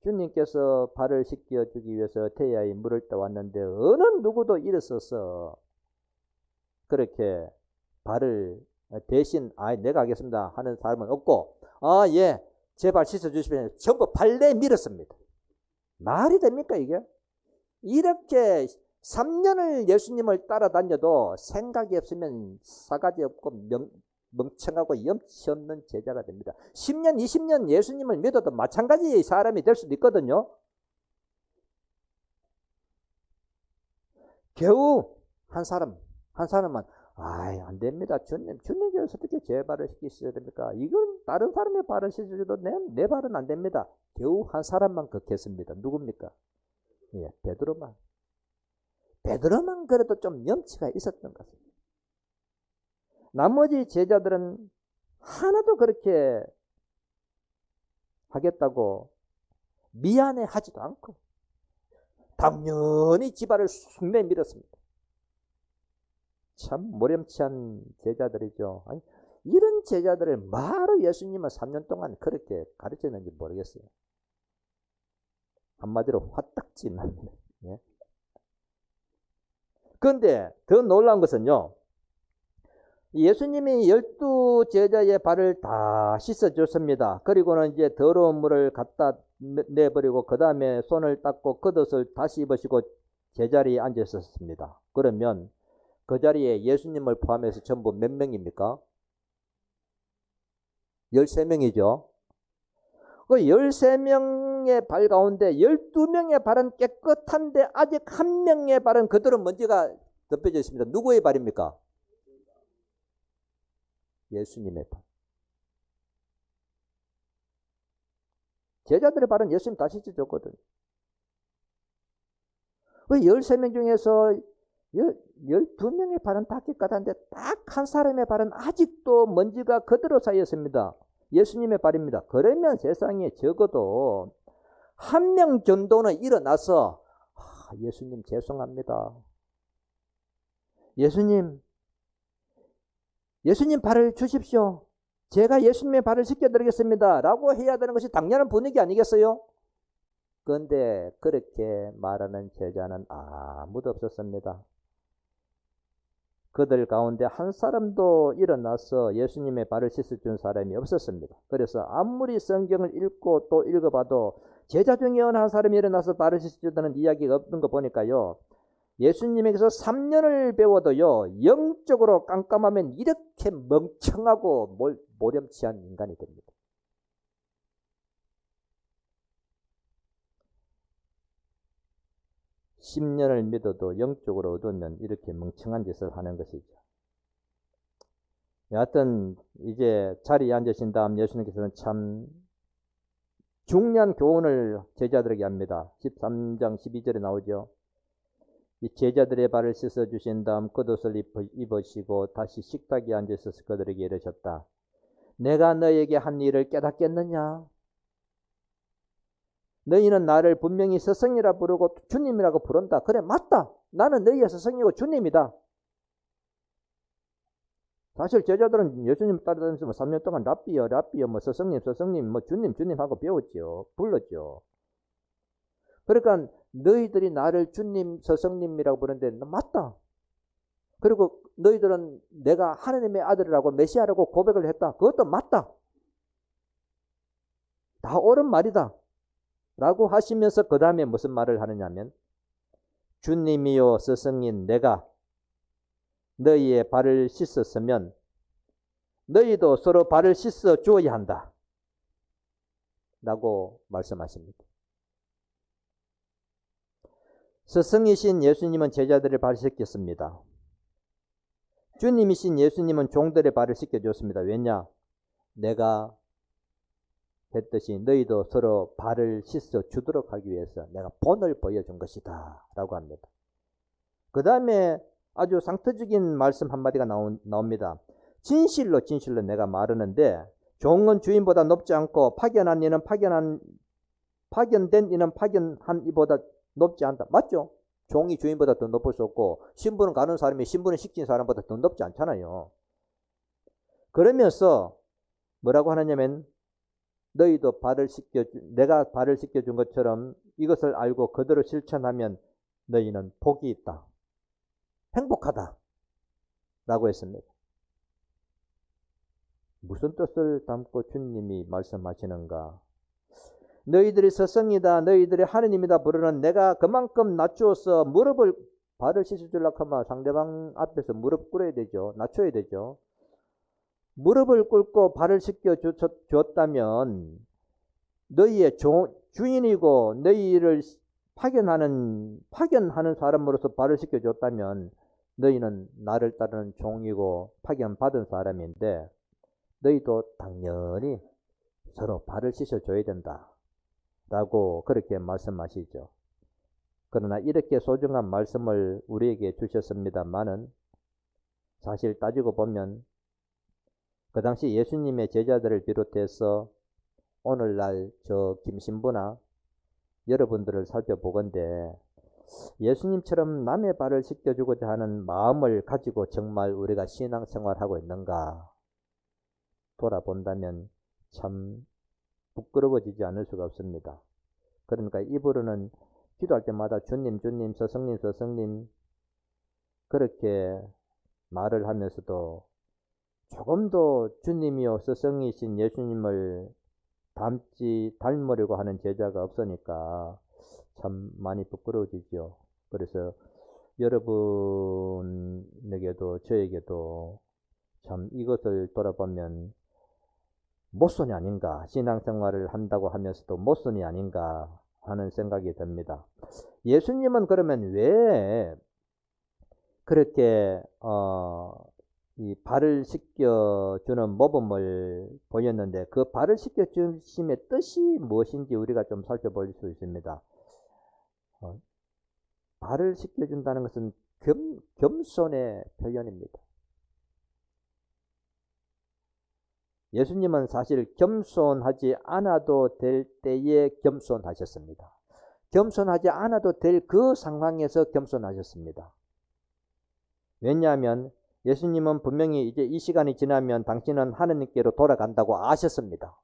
주님께서 발을 씻겨주기 위해서 태야에 물을 떠왔는데 어느 누구도 일어서서 그렇게 발을 대신 내가 하겠습니다 하는 사람은 없고, 예, 제발 씻어주시면 전부 발내 밀었습니다. 말이 됩니까 이게? 이렇게 3년을 예수님을 따라다녀도 생각이 없으면 싸가지 없고 멍청하고 염치 없는 제자가 됩니다. 10년 20년 예수님을 믿어도 마찬가지의 사람이 될 수도 있거든요. 겨우 한 사람은 안 됩니다. 주님께서 어떻게 제 발을 씻기셔야 됩니까? 이건 다른 사람의 발을 씻어줘도 내 발은 안 됩니다. 겨우 한 사람만 극했습니다. 누굽니까? 예, 베드로만 그래도 좀 염치가 있었던 것 같습니다. 나머지 제자들은 하나도 그렇게 하겠다고 미안해 하지도 않고 당연히 지발을 쑥 내밀었습니다. 참 모렴치한 제자들이죠. 아니, 이런 제자들을 말로 예수님은 3년 동안 그렇게 가르쳤는지 모르겠어요. 한마디로 화딱지만. 예. 그런데 더 놀라운 것은요, 예수님이 12제자의 발을 다 씻어줬습니다. 그리고는 이제 더러운 물을 갖다 내버리고 그 다음에 손을 닦고 겉옷을 다시 입으시고 제자리에 앉아 있었습니다. 그러면 그 자리에 예수님을 포함해서 전부 몇 명입니까? 13명이죠. 그 13명의 발 가운데 12명의 발은 깨끗한데 아직 한 명의 발은 그대로 먼지가 덮여져 있습니다. 누구의 발입니까? 예수님의 발. 제자들의 발은 예수님 다 씻어줬거든요. 그 13명 중에서 12명의 발은 다 깨끗한데 딱 한 사람의 발은 아직도 먼지가 그대로 쌓였습니다. 예수님의 발입니다. 그러면 세상에 적어도 한 명 정도는 일어나서 예수님 죄송합니다. 예수님 발을 주십시오. 제가 예수님의 발을 씻겨드리겠습니다. 라고 해야 되는 것이 당연한 분위기 아니겠어요? 그런데 그렇게 말하는 제자는 아무도 없었습니다. 그들 가운데 한 사람도 일어나서 예수님의 발을 씻어준 사람이 없었습니다. 그래서 아무리 성경을 읽고 또 읽어봐도 제자 중에 어느 한 사람이 일어나서 발을 씻어주다는 이야기가 없는 거 보니까요, 예수님에게서 3년을 배워도요, 영적으로 깜깜하면 이렇게 멍청하고 모렴치한 인간이 됩니다. (10년을) 믿어도 영적으로 얻으면 이렇게 멍청한 짓을 하는 것이죠. 여하튼 이제 자리에 앉으신 다음 예수님께서는 참 중요한 교훈을 제자들에게 합니다. 13장 12절에 나오죠. 이 제자들의 발을 씻어주신 다음 겉옷을 입으시고 다시 식탁에 앉으셔서 그들에게 이르셨다. 내가 너에게 한 일을 깨닫겠느냐? 너희는 나를 분명히 스승이라 부르고 주님이라고 부른다. 그래, 맞다. 나는 너희의 스승이고 주님이다. 사실 제자들은 예수님 따라다니면서 3년 동안 랍비여 스승님 주님 하고 배웠죠. 불렀죠. 그러니까 너희들이 나를 주님 스승님이라고 부르는데 맞다. 그리고 너희들은 내가 하나님의 아들이라고 메시아라고 고백을 했다. 그것도 맞다. 다 옳은 말이다. 라고 하시면서 그 다음에 무슨 말을 하느냐면 주님이요 스승인 내가 너희의 발을 씻었으면 너희도 서로 발을 씻어 주어야 한다. 라고 말씀하십니다. 스승이신 예수님은 제자들의 발을 씻겼습니다. 주님이신 예수님은 종들의 발을 씻겨줬습니다. 왜냐? 내가 했듯이 너희도 서로 발을 씻어 주도록 하기 위해서 내가 본을 보여준 것이다 라고 합니다. 그 다음에 아주 상투적인 말씀 한마디가 나옵니다. 진실로 내가 말하는데 종은 주인보다 높지 않고 파견된 이는 파견한 이보다 높지 않다. 맞죠? 종이 주인보다 더 높을 수 없고 신분은 가는 사람이 신분을 시킨 사람보다 더 높지 않잖아요. 그러면서 뭐라고 하느냐면 너희도 내가 발을 씻겨준 것처럼 이것을 알고 그대로 실천하면 너희는 복이 있다. 행복하다. 라고 했습니다. 무슨 뜻을 담고 주님이 말씀하시는가? 너희들이 스승이다, 너희들이 하느님이다 부르는 내가 그만큼 낮추어서 발을 씻어주려고 하면 상대방 앞에서 무릎 꿇어야 되죠. 낮춰야 되죠. 무릎을 꿇고 발을 씻겨줬다면 너희의 주인이고 너희를 파견하는 사람으로서 발을 씻겨줬다면 너희는 나를 따르는 종이고 파견받은 사람인데 너희도 당연히 서로 발을 씻어줘야 된다 라고 그렇게 말씀하시죠. 그러나 이렇게 소중한 말씀을 우리에게 주셨습니다마는 사실 따지고 보면 그 당시 예수님의 제자들을 비롯해서 오늘날 저 김신부나 여러분들을 살펴보건대 예수님처럼 남의 발을 씻겨주고자 하는 마음을 가지고 정말 우리가 신앙생활하고 있는가 돌아본다면 참 부끄러워지지 않을 수가 없습니다. 그러니까 입으로는 기도할 때마다 주님, 주님, 서성님, 서성님 그렇게 말을 하면서도 조금도 주님이요 스승이신 예수님을 닮으려고 하는 제자가 없으니까 참 많이 부끄러워지죠. 그래서 여러분에게도 저에게도 참 이것을 돌아보면 모순이 아닌가, 신앙생활을 한다고 하면서도 모순이 아닌가 하는 생각이 듭니다. 예수님은 그러면 왜 그렇게 이 발을 씻겨주는 모범을 보였는데 그 발을 씻겨주심의 뜻이 무엇인지 우리가 좀 살펴볼 수 있습니다. 발을 씻겨준다는 것은 겸손의 표현입니다. 예수님은 사실 겸손하지 않아도 될 때에 겸손하셨습니다. 겸손하지 않아도 될 그 상황에서 겸손하셨습니다. 왜냐하면 예수님은 분명히 이제 이 시간이 지나면 당신은 하느님께로 돌아간다고 아셨습니다.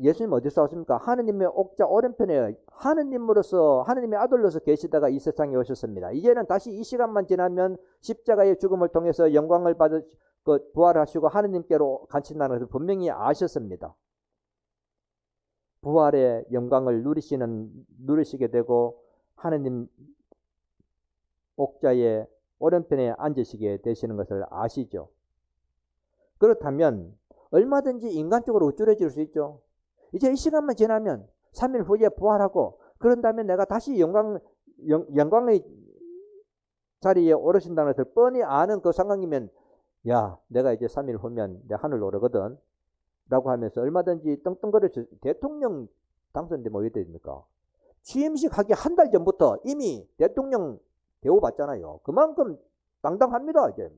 예수님 어디서 왔습니까? 하느님의 옥자 오른편에 하느님으로서 하느님의 아들로서 계시다가 이 세상에 오셨습니다. 이제는 다시 이 시간만 지나면 십자가의 죽음을 통해서 영광을 부활하시고 하느님께로 간친다는 것을 분명히 아셨습니다. 부활의 영광을 누리시게 되고 하느님 옥자의 오른편에 앉으시게 되시는 것을 아시죠? 그렇다면 얼마든지 인간적으로 우쭐해질 수 있죠. 이제 이 시간만 지나면 3일 후에 부활하고 그런 다음에 내가 다시 영광의 자리에 오르신다는 것을 뻔히 아는 그 상황이면 야 내가 이제 3일 후면 내 하늘 오르거든 라고 하면서 얼마든지 떵떵거려 대통령 당선되면 뭐 어떻게 됩니까? 취임식 하기 한 달 전부터 이미 대통령 대우받잖아요. 그만큼 당당합니다. 이제.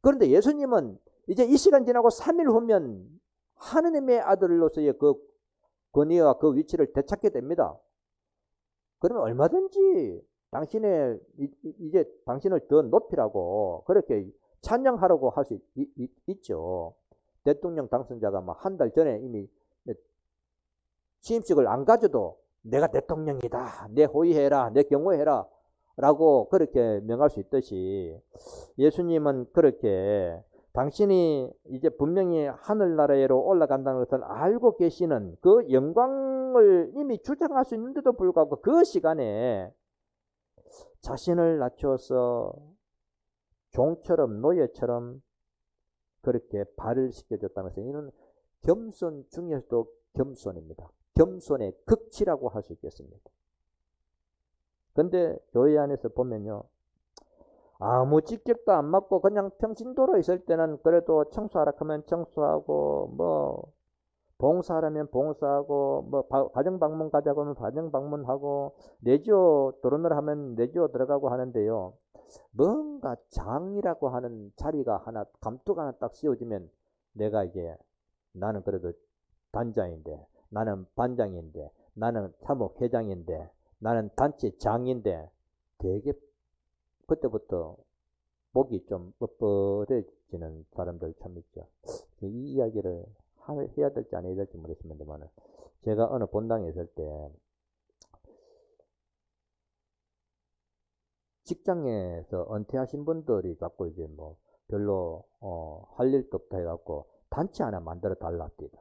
그런데 예수님은 이제 이 시간 지나고 3일 후면 하느님의 아들로서의 그 권위와 그 위치를 되찾게 됩니다. 그러면 얼마든지 이제 당신을 더 높이라고 그렇게 찬양하라고 할 수 있죠. 대통령 당선자가 막 한 달 전에 이미 취임식을 안 가져도 내가 대통령이다. 내 호위해라. 내 경호해라. 라고 그렇게 명할 수 있듯이 예수님은 그렇게 당신이 이제 분명히 하늘나라로 올라간다는 것을 알고 계시는 그 영광을 이미 주장할 수 있는데도 불구하고 그 시간에 자신을 낮추어서 종처럼 노예처럼 그렇게 발을 씻겨줬다는 것은 이는 겸손 중에서도 겸손입니다. 겸손의 극치라고 할 수 있겠습니다. 근데 교회 안에서 보면요, 아무 직격도 안 맞고 그냥 평신도로 있을 때는 그래도 청소하라 하면 청소하고 뭐 봉사하라면 봉사하고 뭐 가정 방문 가자고 하면 가정 방문하고 내지오 들어오느라 하면 내지오 들어가고 하는데요, 뭔가 장이라고 하는 자리가 하나 감투가 하나 딱 씌워지면 내가 이제 나는 그래도 단장인데 나는 반장인데 나는 사무회장인데 나는 단체장인데 되게 그때부터 목이 좀 뻣뻣해지는 사람들 참 있죠. 이 이야기를 해야 될지 안 해야 될지 모르겠습니다만 제가 어느 본당에 있을 때 직장에서 은퇴하신 분들이 갖고 이제 뭐 별로 할 일도 없다 해갖고 단체 하나 만들어 달랍니다.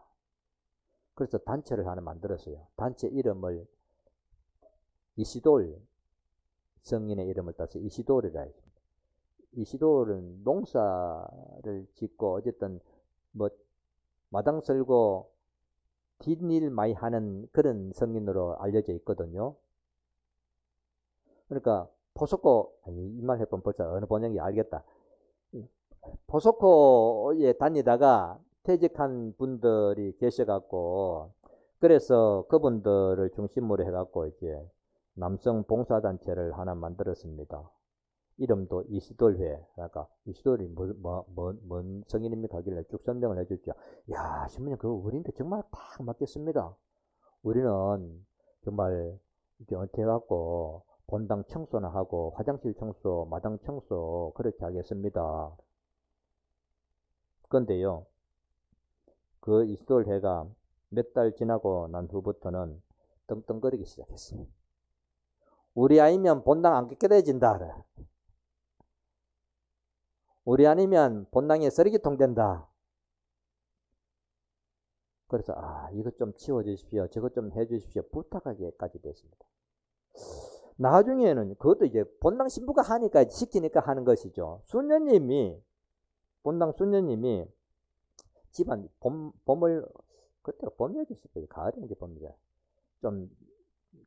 그래서 단체를 하나 만들었어요. 단체 이름을 이시돌, 성인의 이름을 따서 이시돌이라 했습니다. 이시돌은 농사를 짓고 어쨌든 뭐 마당 쓸고 뒷일 많이 하는 그런 성인으로 알려져 있거든요. 그러니까 포스코, 이 말 해보면 벌써 어느 번역이 알겠다. 포스코에 다니다가 퇴직한 분들이 계셔갖고 그래서 그분들을 중심으로 해갖고 이제 남성 봉사단체를 하나 만들었습니다. 이름도 이시돌회. 그러니까 이시돌이 뭔 성인입니까? 하길래 쭉 설명을 해줬죠. 야, 신부님 그거 우리한테 정말 딱 맞겠습니다. 우리는 정말 이제 은퇴해갖고 본당 청소나 하고 화장실 청소, 마당 청소 그렇게 하겠습니다. 그런데요, 그 이시돌회가 몇 달 지나고 난 후부터는 떵떵거리기 시작했어요. 우리 아이면 본당 안 깨끗해진다. 우리 아니면 본당에 쓰레기통 된다. 그래서 이것 좀 치워주십시오. 저것 좀 해주십시오. 부탁하기까지 됐습니다. 나중에는 그것도 이제 본당 신부가 하니까 시키니까 하는 것이죠. 본당 수녀님이 집안 봄을 그때가 봄이었을 거예요. 가을인지 봄이죠. 좀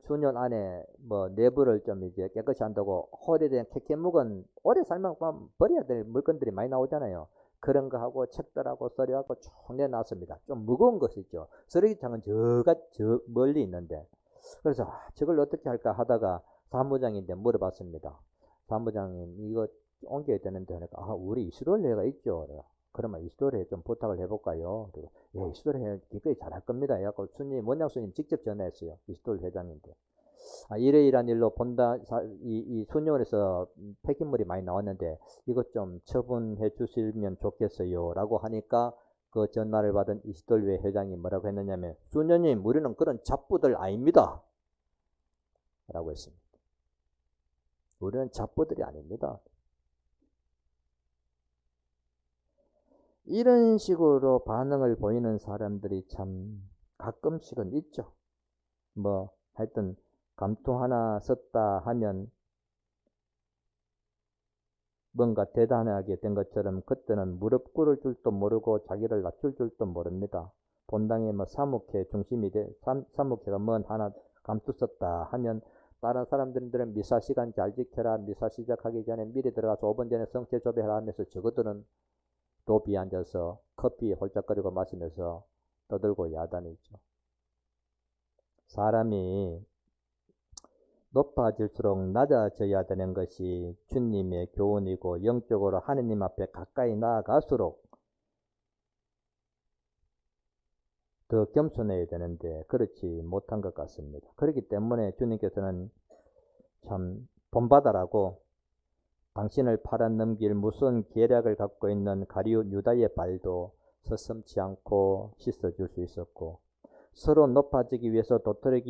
수년 안에 뭐 내부를 좀 이제 깨끗이 한다고 오래된 캐캐묵은 오래 살면 버려야 될 물건들이 많이 나오잖아요. 그런 거 하고 책들하고 서류하고 쭉 내놨습니다. 좀 무거운 것이죠. 쓰레기통은 저 멀리 있는데. 그래서 저걸 어떻게 할까 하다가 사무장인데 물어봤습니다. 사무장님 이거 옮겨야 되는데 하니까 우리 이수돌회가 있죠. 그러면 이수돌회 좀 부탁을 해볼까요? 그리고 예, 이수돌회 기꺼이 잘할 겁니다. 해갖고 원장 스님 직접 전화했어요. 이수돌 회장인데 이러이러한 일로 본다 이 수녀원에서 폐기물이 많이 나왔는데 이것 좀 처분해 주시면 좋겠어요 라고 하니까 그 전화를 받은 이시돌회 회장이 뭐라고 했느냐면 수녀님 우리는 그런 잡부들 아닙니다 라고 했습니다. 우리는 잡부들이 아닙니다. 이런 식으로 반응을 보이는 사람들이 참 가끔씩은 있죠. 뭐 하여튼 감투 하나 썼다 하면 뭔가 대단하게 된 것처럼 그때는 무릎 꿇을 줄도 모르고 자기를 낮출 줄도 모릅니다. 본당에 뭐 사무회 중심이 사무회가 뭔 하나 감투 썼다 하면 다른 사람들은 미사 시간 잘 지켜라, 미사 시작하기 전에 미리 들어가서 5분 전에 성체 조배하라 하면서 저것들은 도비에 앉아서 커피 홀짝거리고 마시면서 떠들고 야단이죠. 사람이 높아질수록 낮아져야 되는 것이 주님의 교훈이고 영적으로 하느님 앞에 가까이 나아갈수록 더 겸손해야 되는데 그렇지 못한 것 같습니다. 그렇기 때문에 주님께서는 참 본받아라고 당신을 팔아넘길 무서운 계략을 갖고 있는 가룟 유다의 발도 서슴지 않고 씻어줄 수 있었고 서로 높아지기 위해서 도토리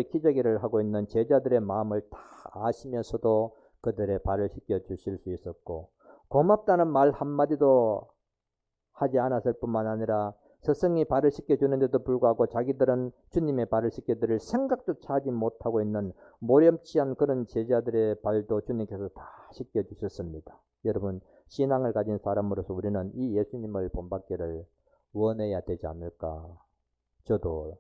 기저귀를 하고 있는 제자들의 마음을 다 아시면서도 그들의 발을 씻겨주실 수 있었고 고맙다는 말 한마디도 하지 않았을 뿐만 아니라 스승이 발을 씻겨주는데도 불구하고 자기들은 주님의 발을 씻겨드릴 생각조차 하지 못하고 있는 모렴치한 그런 제자들의 발도 주님께서 다 씻겨주셨습니다. 여러분 신앙을 가진 사람으로서 우리는 이 예수님을 본받기를 원해야 되지 않을까. 저도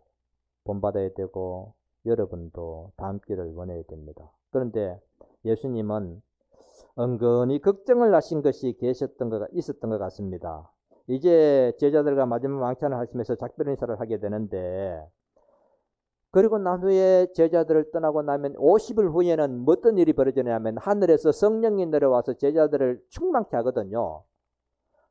본받아야 되고 여러분도 닮기를 원해야 됩니다. 그런데 예수님은 은근히 걱정을 하신 것이 있었던 것 같습니다. 이제 제자들과 마지막 왕찬을 하시면서 작별 인사를 하게 되는데 그리고 난 후에 제자들을 떠나고 나면 50일 후에는 어떤 일이 벌어지냐면 하늘에서 성령이 내려와서 제자들을 충만케 하거든요.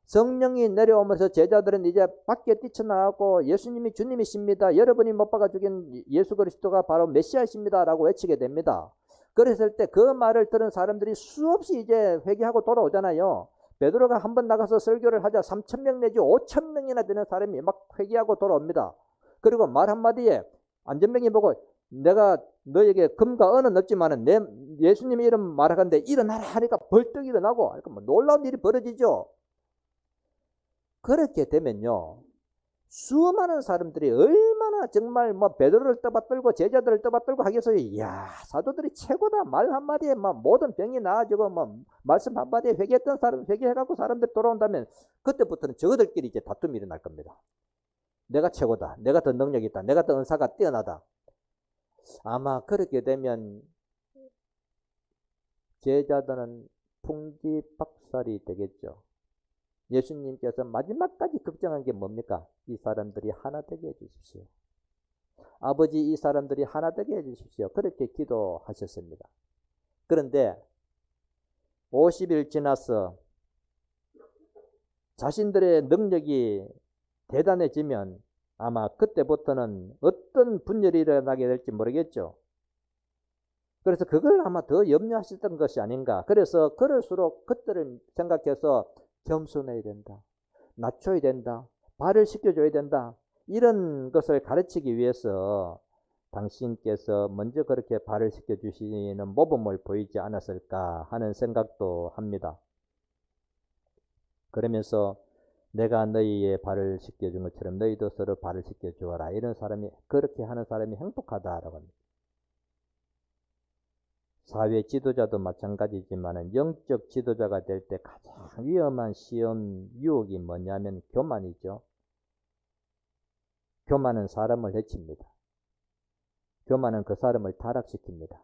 성령이 내려오면서 제자들은 이제 밖에 뛰쳐나가고 예수님이 주님이십니다. 여러분이 못 박아 죽인 예수 그리스도가 바로 메시아이십니다. 라고 외치게 됩니다. 그랬을 때 그 말을 들은 사람들이 수없이 이제 회개하고 돌아오잖아요. 베드로가 한번 나가서 설교를 하자 3,000명 내지 5,000명이나 되는 사람이 막 회개하고 돌아옵니다. 그리고 말 한마디에 안전병이 보고 내가 너에게 금과 은은 없지만은 내 예수님의 이름 말하건대 일어나라 하니까 벌떡 일어나고 그러니까 뭐 놀라운 일이 벌어지죠. 그렇게 되면요 수많은 사람들이 얼마나 정말 뭐 베드로를 떠받들고 제자들을 떠받들고 하겠어요. 이야 사도들이 최고다. 말 한마디에 막 모든 병이 나아지고 뭐 말씀 한마디에 회개했던 사람 회개해갖고 사람들 돌아온다면 그때부터는 저들끼리 이제 다툼이 일어날 겁니다. 내가 최고다. 내가 더 능력이 있다. 내가 더 은사가 뛰어나다. 아마 그렇게 되면 제자들은 풍지박살이 되겠죠. 예수님께서 마지막까지 걱정한 게 뭡니까? 이 사람들이 하나 되게 해주십시오. 아버지 이 사람들이 하나 되게 해주십시오. 그렇게 기도하셨습니다. 그런데 50일 지나서 자신들의 능력이 대단해지면 아마 그때부터는 어떤 분열이 일어나게 될지 모르겠죠. 그래서 그걸 아마 더 염려하셨던 것이 아닌가. 그래서 그럴수록 그때를 생각해서 겸손해야 된다, 낮춰야 된다, 발을 씻겨줘야 된다, 이런 것을 가르치기 위해서 당신께서 먼저 그렇게 발을 씻겨주시는 모범을 보이지 않았을까 하는 생각도 합니다. 그러면서 내가 너희의 발을 씻겨준 것처럼 너희도 서로 발을 씻겨주어라. 이런 사람이, 그렇게 하는 사람이 행복하다라고 합니다. 사회 지도자도 마찬가지지만 영적 지도자가 될 때 가장 위험한 시험 유혹이 뭐냐면 교만이죠. 교만은 사람을 해칩니다. 교만은 그 사람을 타락시킵니다.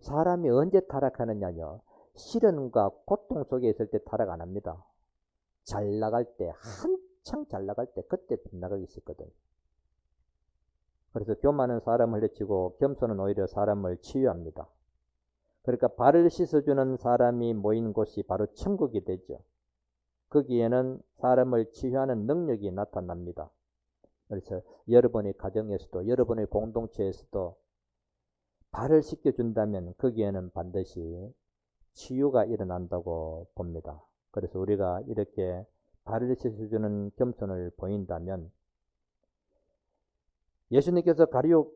사람이 언제 타락하느냐요? 시련과 고통 속에 있을 때 타락 안 합니다. 잘 나갈 때, 한창 잘 나갈 때, 그때 빗나가기 있었거든요. 그래서 교만은 사람을 해치고 겸손은 오히려 사람을 치유합니다. 그러니까 발을 씻어주는 사람이 모인 곳이 바로 천국이 되죠. 거기에는 사람을 치유하는 능력이 나타납니다. 그래서 여러분의 가정에서도, 여러분의 공동체에서도 발을 씻겨준다면 거기에는 반드시 치유가 일어난다고 봅니다. 그래서 우리가 이렇게 발을 씻어주는 겸손을 보인다면 예수님께서 가룟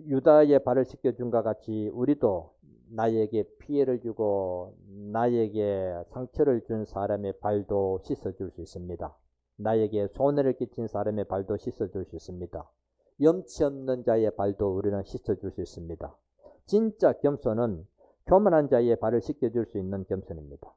유다의 발을 씻겨준과 같이 우리도 나에게 피해를 주고 나에게 상처를 준 사람의 발도 씻어줄 수 있습니다. 나에게 손해를 끼친 사람의 발도 씻어줄 수 있습니다. 염치 없는 자의 발도 우리는 씻어줄 수 있습니다. 진짜 겸손은 교만한 자의 발을 씻겨줄 수 있는 겸손입니다.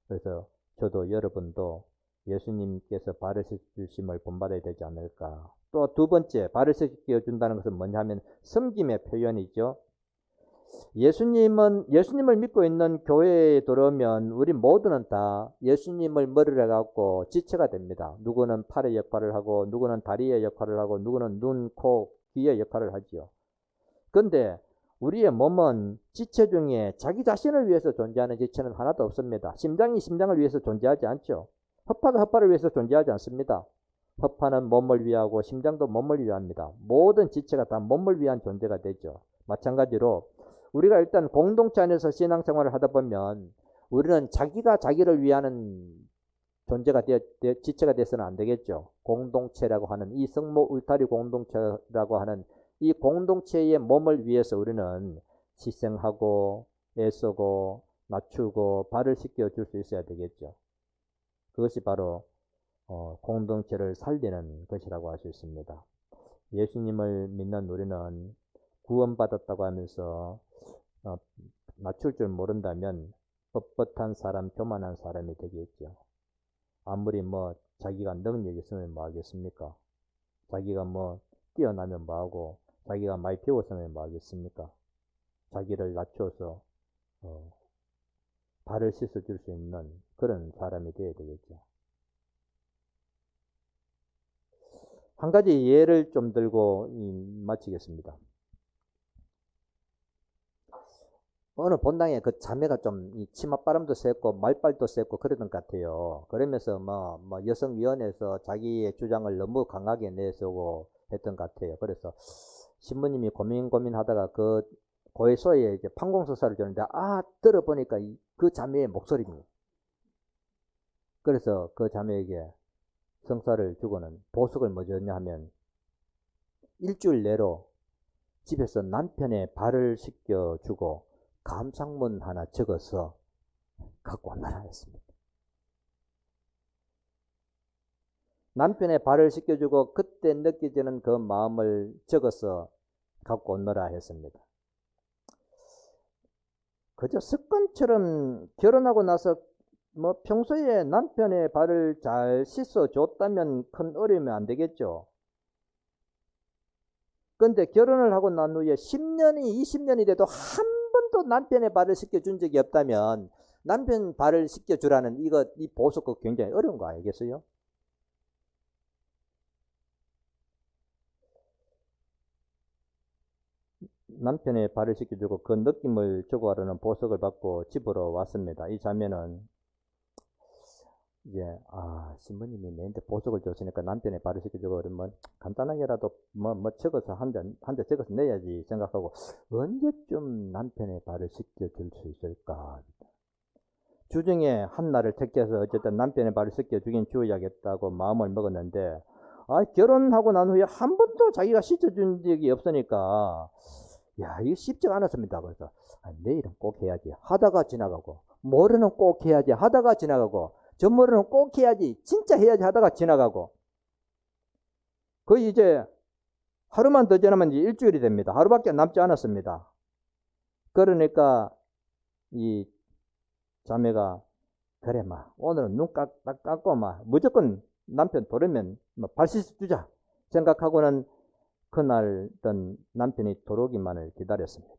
그래서 저도 여러분도 예수님께서 발을 씻겨주심을 본받아야 되지 않을까. 또 두 번째, 발을 씻겨준다는 것은 뭐냐면 섬김의 표현이죠. 예수님을 믿고 있는 교회에 들어오면 우리 모두는 다 예수님을 머리를 갖고 지체가 됩니다. 누구는 팔의 역할을 하고, 누구는 다리의 역할을 하고, 누구는 눈, 코, 귀의 역할을 하지요. 그런데 우리의 몸은 지체 중에 자기 자신을 위해서 존재하는 지체는 하나도 없습니다. 심장이 심장을 위해서 존재하지 않죠. 허파가 허파를 위해서 존재하지 않습니다. 허파는 몸을 위하고 심장도 몸을 위합니다. 모든 지체가 다 몸을 위한 존재가 되죠. 마찬가지로 우리가 일단 공동체 안에서 신앙생활을 하다 보면 우리는 자기가 자기를 위하는 존재가 지체가 돼서는 안 되겠죠. 공동체라고 하는 이 성모 울타리 공동체라고 하는 이 공동체의 몸을 위해서 우리는 희생하고 애쓰고 낮추고 발을 씻겨줄 수 있어야 되겠죠. 그것이 바로 공동체를 살리는 것이라고 할 수 있습니다. 예수님을 믿는 우리는 구원받았다고 하면서 낮출 줄 모른다면 뻣뻣한 사람, 교만한 사람이 되겠죠. 아무리 자기가 능력이 있으면 뭐 하겠습니까? 자기가 뛰어나면 뭐 하고, 자기가 많이 배웠으면 뭐 하겠습니까? 자기를 낮춰서 발을 씻어줄 수 있는 그런 사람이 되어야 되겠죠. 한 가지 예를 좀 들고 마치겠습니다. 어느 본당에 그 자매가 좀 치맛바람도 쐈고 말빨도 쐈고 그러던 것 같아요. 그러면서 여성위원회에서 자기의 주장을 너무 강하게 내세우고 했던 것 같아요. 그래서 신부님이 고민하다가 그 고해소에 이제 판공서사를 주는데 들어보니까 그 자매의 목소리입니다. 그래서 그 자매에게 성사를 주고는 보석을 뭐 줬냐 하면 일주일 내로 집에서 남편의 발을 씻겨주고 감상문 하나 적어서 갖고 온다라 했습니다. 남편의 발을 씻겨주고 그때 느껴지는 그 마음을 적어서 갖고 온노라 했습니다. 그저 습관처럼 결혼하고 나서 평소에 남편의 발을 잘 씻어줬다면 큰 어려움이 안 되겠죠. 근데 결혼을 하고 난 후에 10년이 20년이 돼도 한 번도 남편의 발을 씻겨준 적이 없다면 남편 발을 씻겨주라는 이 보석도 굉장히 어려운 거 아니겠어요? 남편의 발을 씻겨주고 그 느낌을 주고하려는 보석을 받고 집으로 왔습니다. 이 자매는 이제 신부님이 내한테 보석을 줬으니까 남편의 발을 씻겨주고 그러면 간단하게라도 뭐 적어서 한 장 적어서 내야지 생각하고 언제쯤 남편의 발을 씻겨줄 수 있을까. 주중에 한 날을 택해서 어쨌든 남편의 발을 씻겨주긴 주어야겠다고 마음을 먹었는데 결혼하고 난 후에 한 번도 자기가 씻어준 적이 없으니까 이게 쉽지가 않았습니다. 그래서 내일은 꼭 해야지 하다가 지나가고, 모레는 꼭 해야지 하다가 지나가고, 전모레는 꼭 해야지 진짜 해야지 하다가 지나가고, 거의 이제 하루만 더 지나면 이제 일주일이 됩니다. 하루밖에 남지 않았습니다. 그러니까 이 자매가 그래 오늘은 눈 딱 감고 무조건 남편 돌으면 발 씻어주자 생각하고는 그날은 남편이 돌아오기만을 기다렸습니다.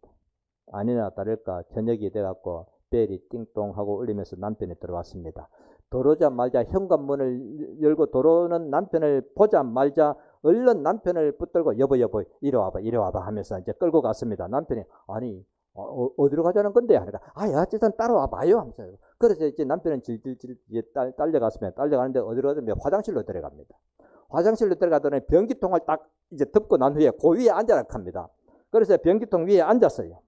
아니나 다를까 저녁이 돼갖고 벨이 띵동하고 울리면서 남편이 들어왔습니다. 들어오자마자 현관문을 열고 들어오는 남편을 보자마자 얼른 남편을 붙들고 여보 이리 와봐 하면서 이제 끌고 갔습니다. 남편이 어디로 가자는 건데? 하니까 어쨌든 따라와봐요 하면서. 그래서 이제 남편은 질질질 딸려갔습니다. 딸려가는데 어디로 가냐면 화장실로 들어갑니다. 화장실로 들어가더니 변기통을 딱 이제 덮고 난 후에 그 위에 앉아라 합니다. 그래서 변기통 위에 앉았어요.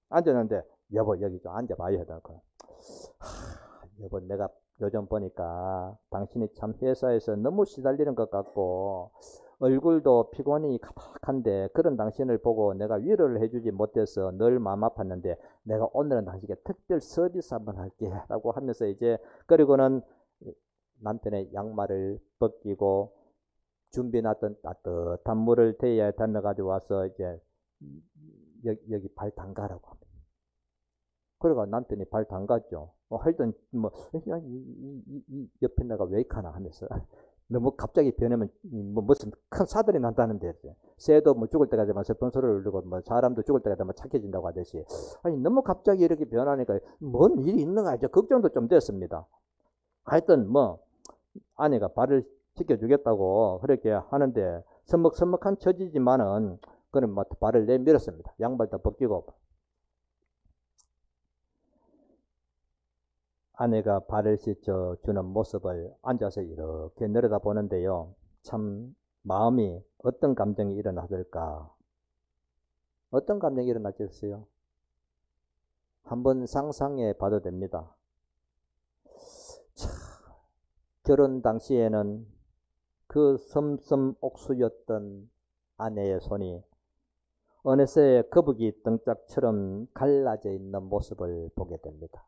앉았는데 여보 여기 좀 앉아봐요 하다가 여보 내가 요즘 보니까 당신이 참 회사에서 너무 시달리는 것 같고 얼굴도 피곤이 가득한데 그런 당신을 보고 내가 위로를 해주지 못해서 늘 마음 아팠는데 내가 오늘은 당신에게 특별 서비스 한번 할게 라고 하면서 이제 그리고는 남편의 양말을 벗기고 준비해놨던 따뜻한 물을 대야에 담아가지고 와서 이제 여기 발 담가라고 합니다. 그래가 남편이 발 담갔죠. 하여튼 이 옆에 내가 왜 이카나 하면서 너무 갑자기 변하면 무슨 큰 사들이 난다는데 새도 죽을 때가 되면 슬픈 소리를 울리고 사람도 죽을 때가 되면 착해진다고 하듯이 너무 갑자기 이렇게 변하니까 뭔 일이 있는가 이제 걱정도 좀 됐습니다. 하여튼 아내가 발을 씻겨주겠다고 그렇게 하는데 서먹서먹한 처지지만은 그는 발을 내밀었습니다. 양발도 벗기고 아내가 발을 씻어주는 모습을 앉아서 이렇게 내려다 보는데요. 참 마음이 어떤 감정이 일어났을까? 어떤 감정이 일어났겠어요? 한번 상상해 봐도 됩니다. 결혼 당시에는 그 섬섬 옥수였던 아내의 손이 어느새 거북이 등짝처럼 갈라져 있는 모습을 보게 됩니다.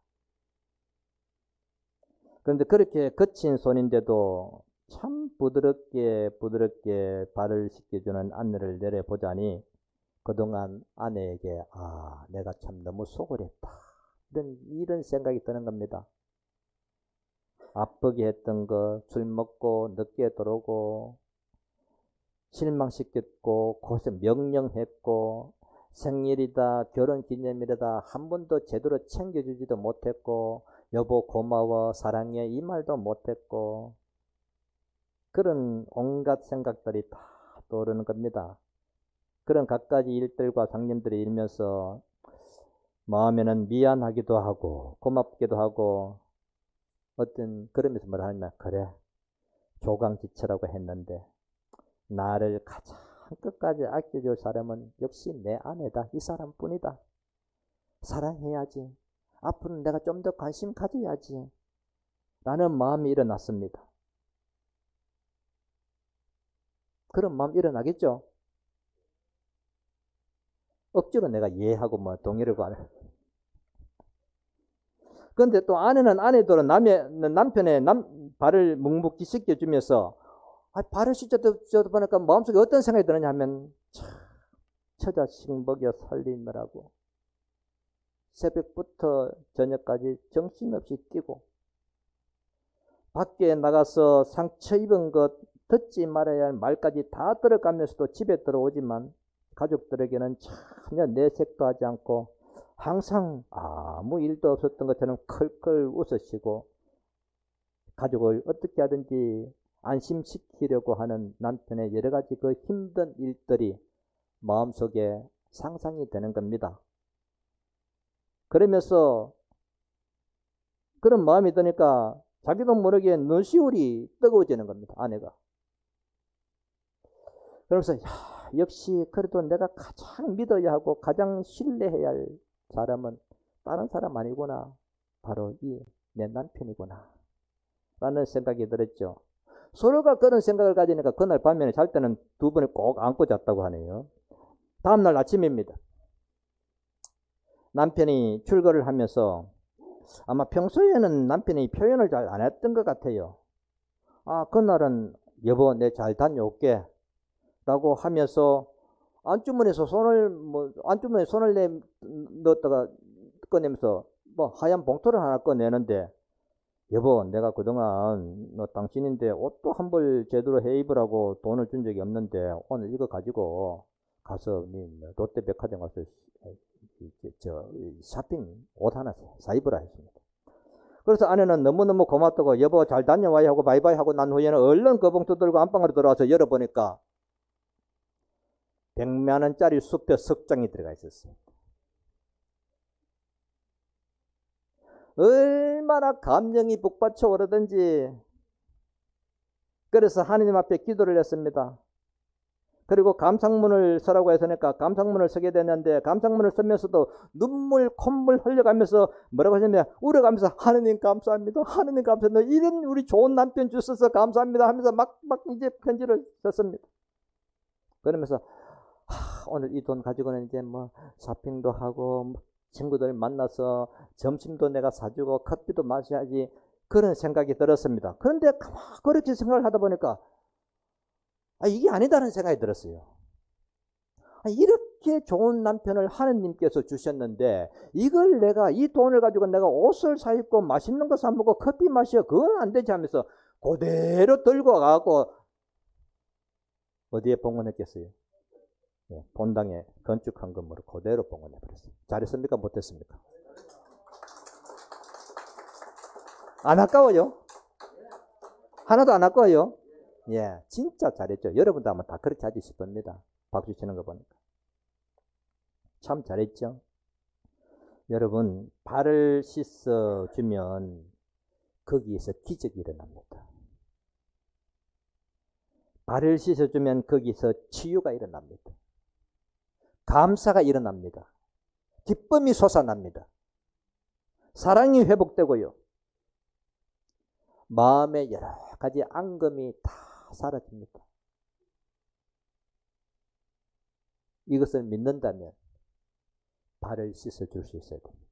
그런데 그렇게 거친 손인데도 참 부드럽게 발을 씻겨주는 아내를 내려보자니 그동안 아내에게 내가 참 너무 소홀했다 이런 생각이 드는 겁니다. 아프게 했던 거, 술 먹고 늦게 들어오고 실망시켰고 고생 명령했고 생일이다 결혼기념일이다 한 번도 제대로 챙겨주지도 못했고 여보 고마워 사랑해 이 말도 못했고 그런 온갖 생각들이 다 떠오르는 겁니다. 그런 갖가지 일들과 상념들이 일면서 마음에는 미안하기도 하고 고맙기도 하고 그러면서 뭐라 하냐면 그래 조강지처라고 했는데 나를 가장 끝까지 아껴줄 사람은 역시 내 아내다. 이 사람뿐이다. 사랑해야지. 앞으로는 내가 좀 더 관심 가져야지. 라는 마음이 일어났습니다. 그런 마음 일어나겠죠? 억지로 내가 이해하고 동의를 구하는. 그런데 또 아내는 아내대로 남편의 발을 묵묵히 씻겨주면서 발을 씻겨도 보니까 마음속에 어떤 생각이 드느냐 하면 처자식 먹여 살리느라고 새벽부터 저녁까지 정신없이 뛰고 밖에 나가서 상처 입은 것 듣지 말아야 할 말까지 다 들어가면서도 집에 들어오지만 가족들에게는 전혀 내색도 하지 않고 항상 아무 일도 없었던 것처럼 클클 웃으시고 가족을 어떻게 하든지 안심시키려고 하는 남편의 여러 가지 그 힘든 일들이 마음속에 상상이 되는 겁니다. 그러면서 그런 마음이 드니까 자기도 모르게 눈시울이 뜨거워지는 겁니다. 아내가. 그러면서 역시 그래도 내가 가장 믿어야 하고 가장 신뢰해야 할 사람은 다른 사람 아니구나. 바로 이 내 남편이구나. 라는 생각이 들었죠. 서로가 그런 생각을 가지니까 그날 밤에 잘 때는 두 분이 꼭 안고 잤다고 하네요. 다음날 아침입니다. 남편이 출근을 하면서 아마 평소에는 남편이 표현을 잘 안 했던 것 같아요. 그날은 여보 내 잘 다녀올게 라고 하면서 안주머니에 손을 넣었다가 꺼내면서 하얀 봉투를 하나 꺼내는데 여보 내가 그동안 당신인데 옷도 한 벌 제대로 해 입으라고 돈을 준 적이 없는데 오늘 이거 가지고 가서 롯데백화점 가서 쇼핑 옷 하나 사 입으라 했습니다. 그래서 아내는 너무너무 고맙다고 여보 잘 다녀와야 하고 바이바이 하고 난 후에는 얼른 그 봉투 들고 안방으로 들어와서 열어보니까 100만 원짜리 수표 석장이 들어가 있었어요. 얼마나 감정이 북받쳐 오르든지. 그래서 하느님 앞에 기도를 했습니다. 그리고 감상문을 서라고 했으니까 감상문을 서게 됐는데 감상문을 쓰면서도 눈물 콧물 흘려가면서 뭐라고 하냐면 울어가면서 하느님 감사합니다. 하느님 감사합니다. 이런 우리 좋은 남편 주셔서 감사합니다 하면서 막 이제 편지를 썼습니다. 그러면서 오늘 이 돈 가지고는 이제 쇼핑도 하고 친구들 만나서 점심도 내가 사주고 커피도 마셔야지 그런 생각이 들었습니다. 그런데 그렇게 생각을 하다 보니까 이게 아니다는 생각이 들었어요. 이렇게 좋은 남편을 하느님께서 주셨는데 이걸 내가 이 돈을 가지고 내가 옷을 사 입고 맛있는 거 사 먹고 커피 마셔 그건 안 되지 하면서 그대로 들고 가고 어디에 봉헌했겠어요? 본당에 건축한 건물을 그대로 봉헌해버렸어요. 잘했습니까? 못했습니까? 안 아까워요? 하나도 안 아까워요? 예, 진짜 잘했죠. 여러분도 아마 다 그렇게 하지 싶습니다. 박수 치는 거 보니까. 참 잘했죠? 여러분, 발을 씻어주면 거기에서 기적이 일어납니다. 발을 씻어주면 거기서 치유가 일어납니다. 감사가 일어납니다. 기쁨이 솟아납니다. 사랑이 회복되고요. 마음의 여러 가지 앙금이 다 사라집니다. 이것을 믿는다면 발을 씻어줄 수 있어야 됩니다.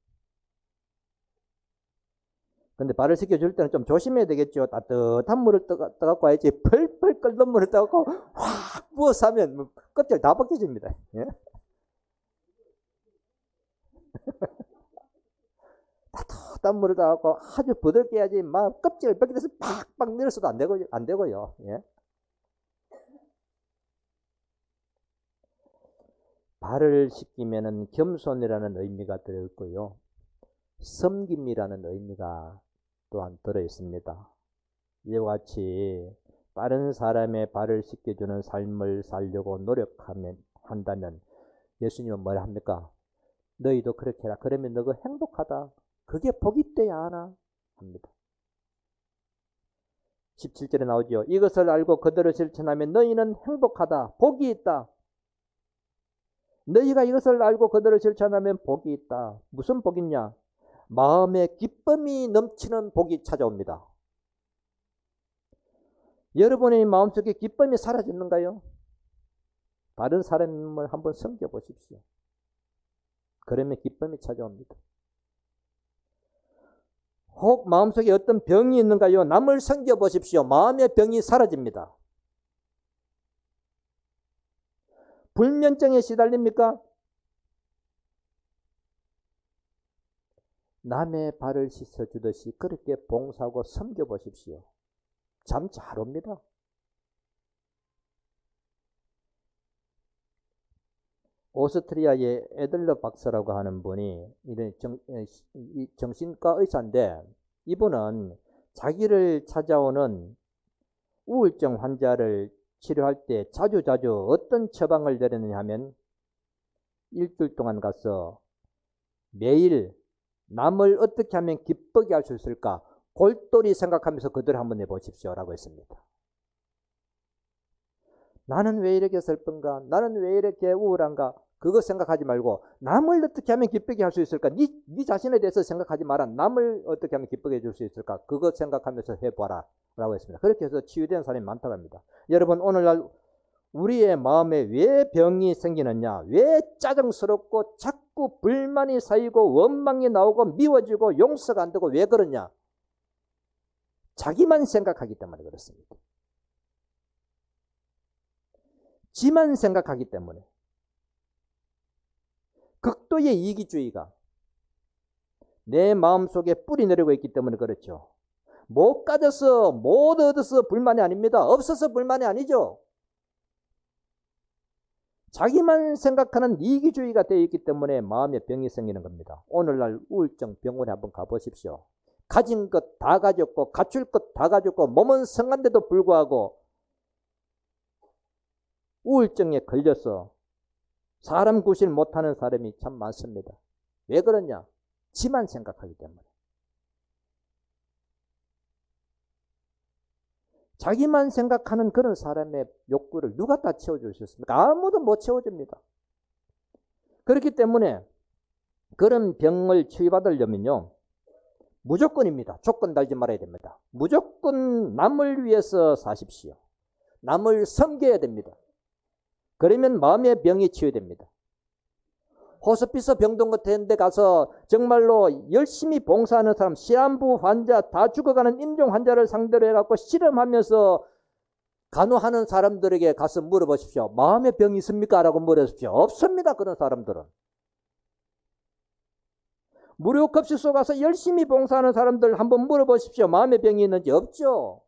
근데 발을 씻겨줄 때는 좀 조심해야 되겠죠. 따뜻한 물을 떠갖고 와야지 펄펄 끓는 물을 떠갖고 확 부어서 하면 껍질 다 벗겨집니다. 예? 따뜻한 물을 떠갖고 아주 부드럽게 해야지 막 껍질을 벗겨서 팍팍 밀어서도 안 되고요. 예? 발을 씻기면은 겸손이라는 의미가 들어있고요. 섬김이라는 의미가 또한 들어있습니다. 이와 같이 다른 사람의 발을 씻겨주는 삶을 살려고 한다면 예수님은 뭐라 합니까? 너희도 그렇게 해라. 그러면 너가 행복하다. 그게 복이 돼야 하나 합니다. 17절에 나오죠. 이것을 알고 그대로 실천하면 너희는 행복하다. 복이 있다. 너희가 이것을 알고 그대로 실천하면 복이 있다. 무슨 복이냐? 마음에 기쁨이 넘치는 복이 찾아옵니다. 여러분의 마음속에 기쁨이 사라졌는가요? 다른 사람을 한번 섬겨보십시오. 그러면 기쁨이 찾아옵니다. 혹 마음속에 어떤 병이 있는가요? 남을 섬겨보십시오. 마음의 병이 사라집니다. 불면증에 시달립니까? 남의 발을 씻어주듯이 그렇게 봉사하고 섬겨보십시오. 잠 잘 옵니다. 오스트리아의 에들러 박사라고 하는 분이 정신과 의사인데 이분은 자기를 찾아오는 우울증 환자를 치료할 때 자주 어떤 처방을 내리느냐 하면 일주일 동안 가서 매일 남을 어떻게 하면 기쁘게 할 수 있을까? 골똘히 생각하면서 그대로 한번 해보십시오. 라고 했습니다. 나는 왜 이렇게 슬픈가? 나는 왜 이렇게 우울한가? 그거 생각하지 말고 남을 어떻게 하면 기쁘게 할 수 있을까? 네 자신에 대해서 생각하지 마라. 남을 어떻게 하면 기쁘게 해줄 수 있을까? 그거 생각하면서 해봐라. 라고 했습니다. 그렇게 해서 치유된 사람이 많다고 합니다. 여러분, 오늘날 우리의 마음에 왜 병이 생기느냐? 왜 짜증스럽고 자꾸 불만이 쌓이고 원망이 나오고 미워지고 용서가 안 되고 왜 그러냐? 자기만 생각하기 때문에 그렇습니다. 지만 생각하기 때문에. 극도의 이기주의가 내 마음속에 뿌리 내리고 있기 때문에 그렇죠. 못 가져서 못 얻어서 불만이 아닙니다. 없어서 불만이 아니죠. 자기만 생각하는 이기주의가 되어 있기 때문에 마음에 병이 생기는 겁니다. 오늘날 우울증 병원에 한번 가보십시오. 가진 것 다 가졌고 갖출 것 다 가졌고 몸은 성한데도 불구하고 우울증에 걸려서 사람 구실 못하는 사람이 참 많습니다. 왜 그러냐? 지만 생각하기 때문에. 자기만 생각하는 그런 사람의 욕구를 누가 다 채워줄 수 있습니까? 아무도 못 채워줍니다. 그렇기 때문에 그런 병을 치유받으려면요, 무조건입니다. 조건 달지 말아야 됩니다. 무조건 남을 위해서 사십시오. 남을 섬겨야 됩니다. 그러면 마음의 병이 치유됩니다. 호스피스 병동 같은 데 가서 정말로 열심히 봉사하는 사람, 시한부 환자, 다 죽어가는 임종 환자를 상대로 해갖고 실험하면서 간호하는 사람들에게 가서 물어보십시오. 마음의 병이 있습니까? 라고 물어보십시오. 없습니다. 그런 사람들은. 무료급식소 가서 열심히 봉사하는 사람들 한번 물어보십시오. 마음의 병이 있는지. 없죠.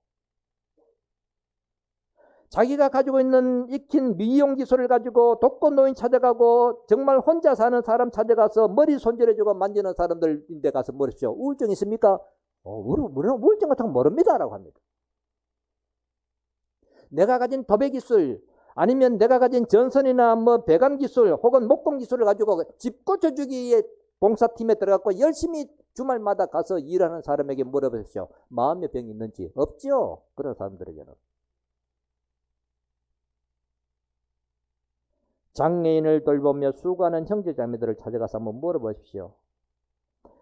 자기가 가지고 있는 익힌 미용 기술을 가지고 독거노인 찾아가고 정말 혼자 사는 사람 찾아가서 머리 손질해주고 만지는 사람들인데 가서 물으십시오. 우울증 있습니까? 우울증 같은 거 모릅니다. 라고 합니다. 내가 가진 도배 기술 아니면 내가 가진 전선이나 뭐 배관 기술 혹은 목공 기술을 가지고 집 고쳐주기에 봉사팀에 들어가고 열심히 주말마다 가서 일하는 사람에게 물어보십시오. 마음의 병이 있는지. 없죠. 그런 사람들에게는. 장애인을 돌보며 수고하는 형제자매들을 찾아가서 한번 물어보십시오.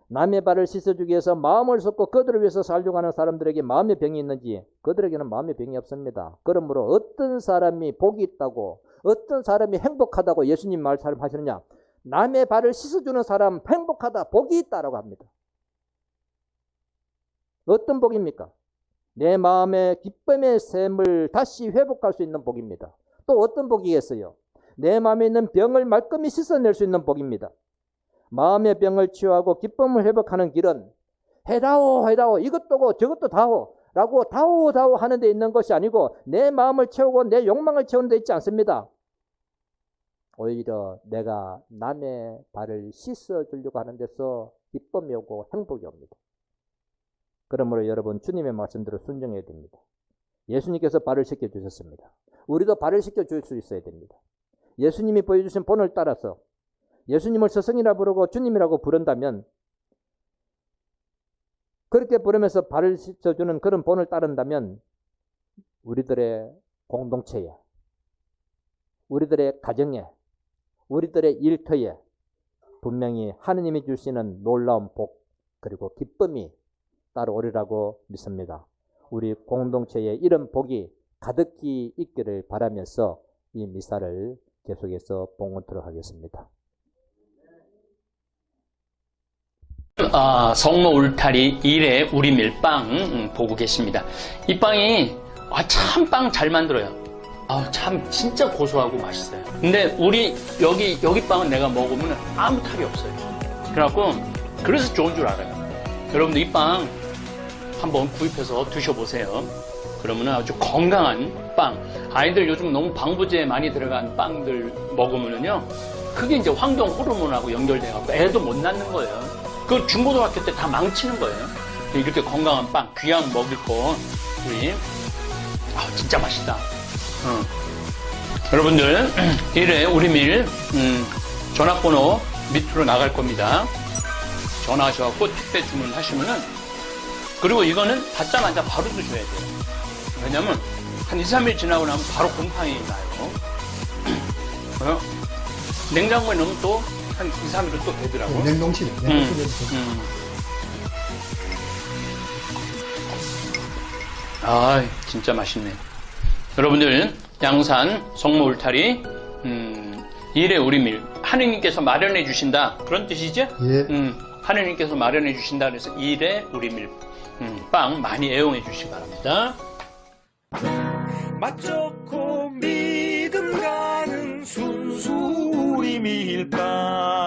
남의 발을 씻어주기 위해서 마음을 쏟고 그들을 위해서 살려고 하는 사람들에게 마음의 병이 있는지. 그들에게는 마음의 병이 없습니다. 그러므로 어떤 사람이 복이 있다고, 어떤 사람이 행복하다고 예수님 말씀하시느냐? 남의 발을 씻어주는 사람 행복하다, 복이 있다라고 합니다. 어떤 복입니까? 내 마음의 기쁨의 샘을 다시 회복할 수 있는 복입니다. 또 어떤 복이겠어요? 내 마음에 있는 병을 말끔히 씻어낼 수 있는 복입니다. 마음의 병을 치유하고 기쁨을 회복하는 길은 해다오 해다오 이것도고 저것도 다오 라고 다오 다오 하는 데 있는 것이 아니고 내 마음을 채우고 내 욕망을 채우는 데 있지 않습니다. 오히려 내가 남의 발을 씻어주려고 하는 데서 기쁨이 오고 행복이 옵니다. 그러므로 여러분, 주님의 말씀대로 순종해야 됩니다. 예수님께서 발을 씻겨주셨습니다. 우리도 발을 씻겨줄 수 있어야 됩니다. 예수님이 보여주신 본을 따라서 예수님을 스승이라 부르고 주님이라고 부른다면, 그렇게 부르면서 발을 씻어주는 그런 본을 따른다면 우리들의 공동체에, 우리들의 가정에, 우리들의 일터에 분명히 하느님이 주시는 놀라운 복 그리고 기쁨이 따라오리라고 믿습니다. 우리 공동체에 이런 복이 가득히 있기를 바라면서 이 미사를 계속해서 봉헌토록 하겠습니다. 성로 울타리 1회 우리 밀빵 보고 계십니다. 이 빵이 참 빵 잘 만들어요. 참 진짜 고소하고 맛있어요. 근데 우리 여기 빵은 내가 먹으면 아무 탈이 없어요. 그래서 좋은 줄 알아요. 여러분들 이 빵 한번 구입해서 드셔보세요. 그러면 아주 건강한 빵. 아이들 요즘 너무 방부제 많이 들어간 빵들 먹으면요, 그게 이제 황동 호르몬하고 연결돼갖고 애도 못 낳는 거예요. 그 중고등학교 때 다 망치는 거예요. 이렇게 건강한 빵, 귀한 먹을 거, 우리 진짜 맛있다. 여러분들 1회 우리 밀 전화번호 밑으로 나갈 겁니다. 전화하셔갖고 택배 주문하시면은, 그리고 이거는 받자마자 바로 드셔야 돼요. 왜냐면 한 2, 3일 지나고 나면 바로 곰팡이 나요. 냉장고에 넣으면 또 한 2, 3일은 또 되더라고요. 냉동실에. 아, 진짜 맛있네. 여러분들, 양산 성모 울타리, 일의 우리밀, 하느님께서 마련해 주신다, 그런 뜻이죠? 예. 하느님께서 마련해 주신다 그래서 일의 우리밀, 빵 많이 애용해 주시기 바랍니다. 맛 좋고 믿음 가는 순수 우리 밀빵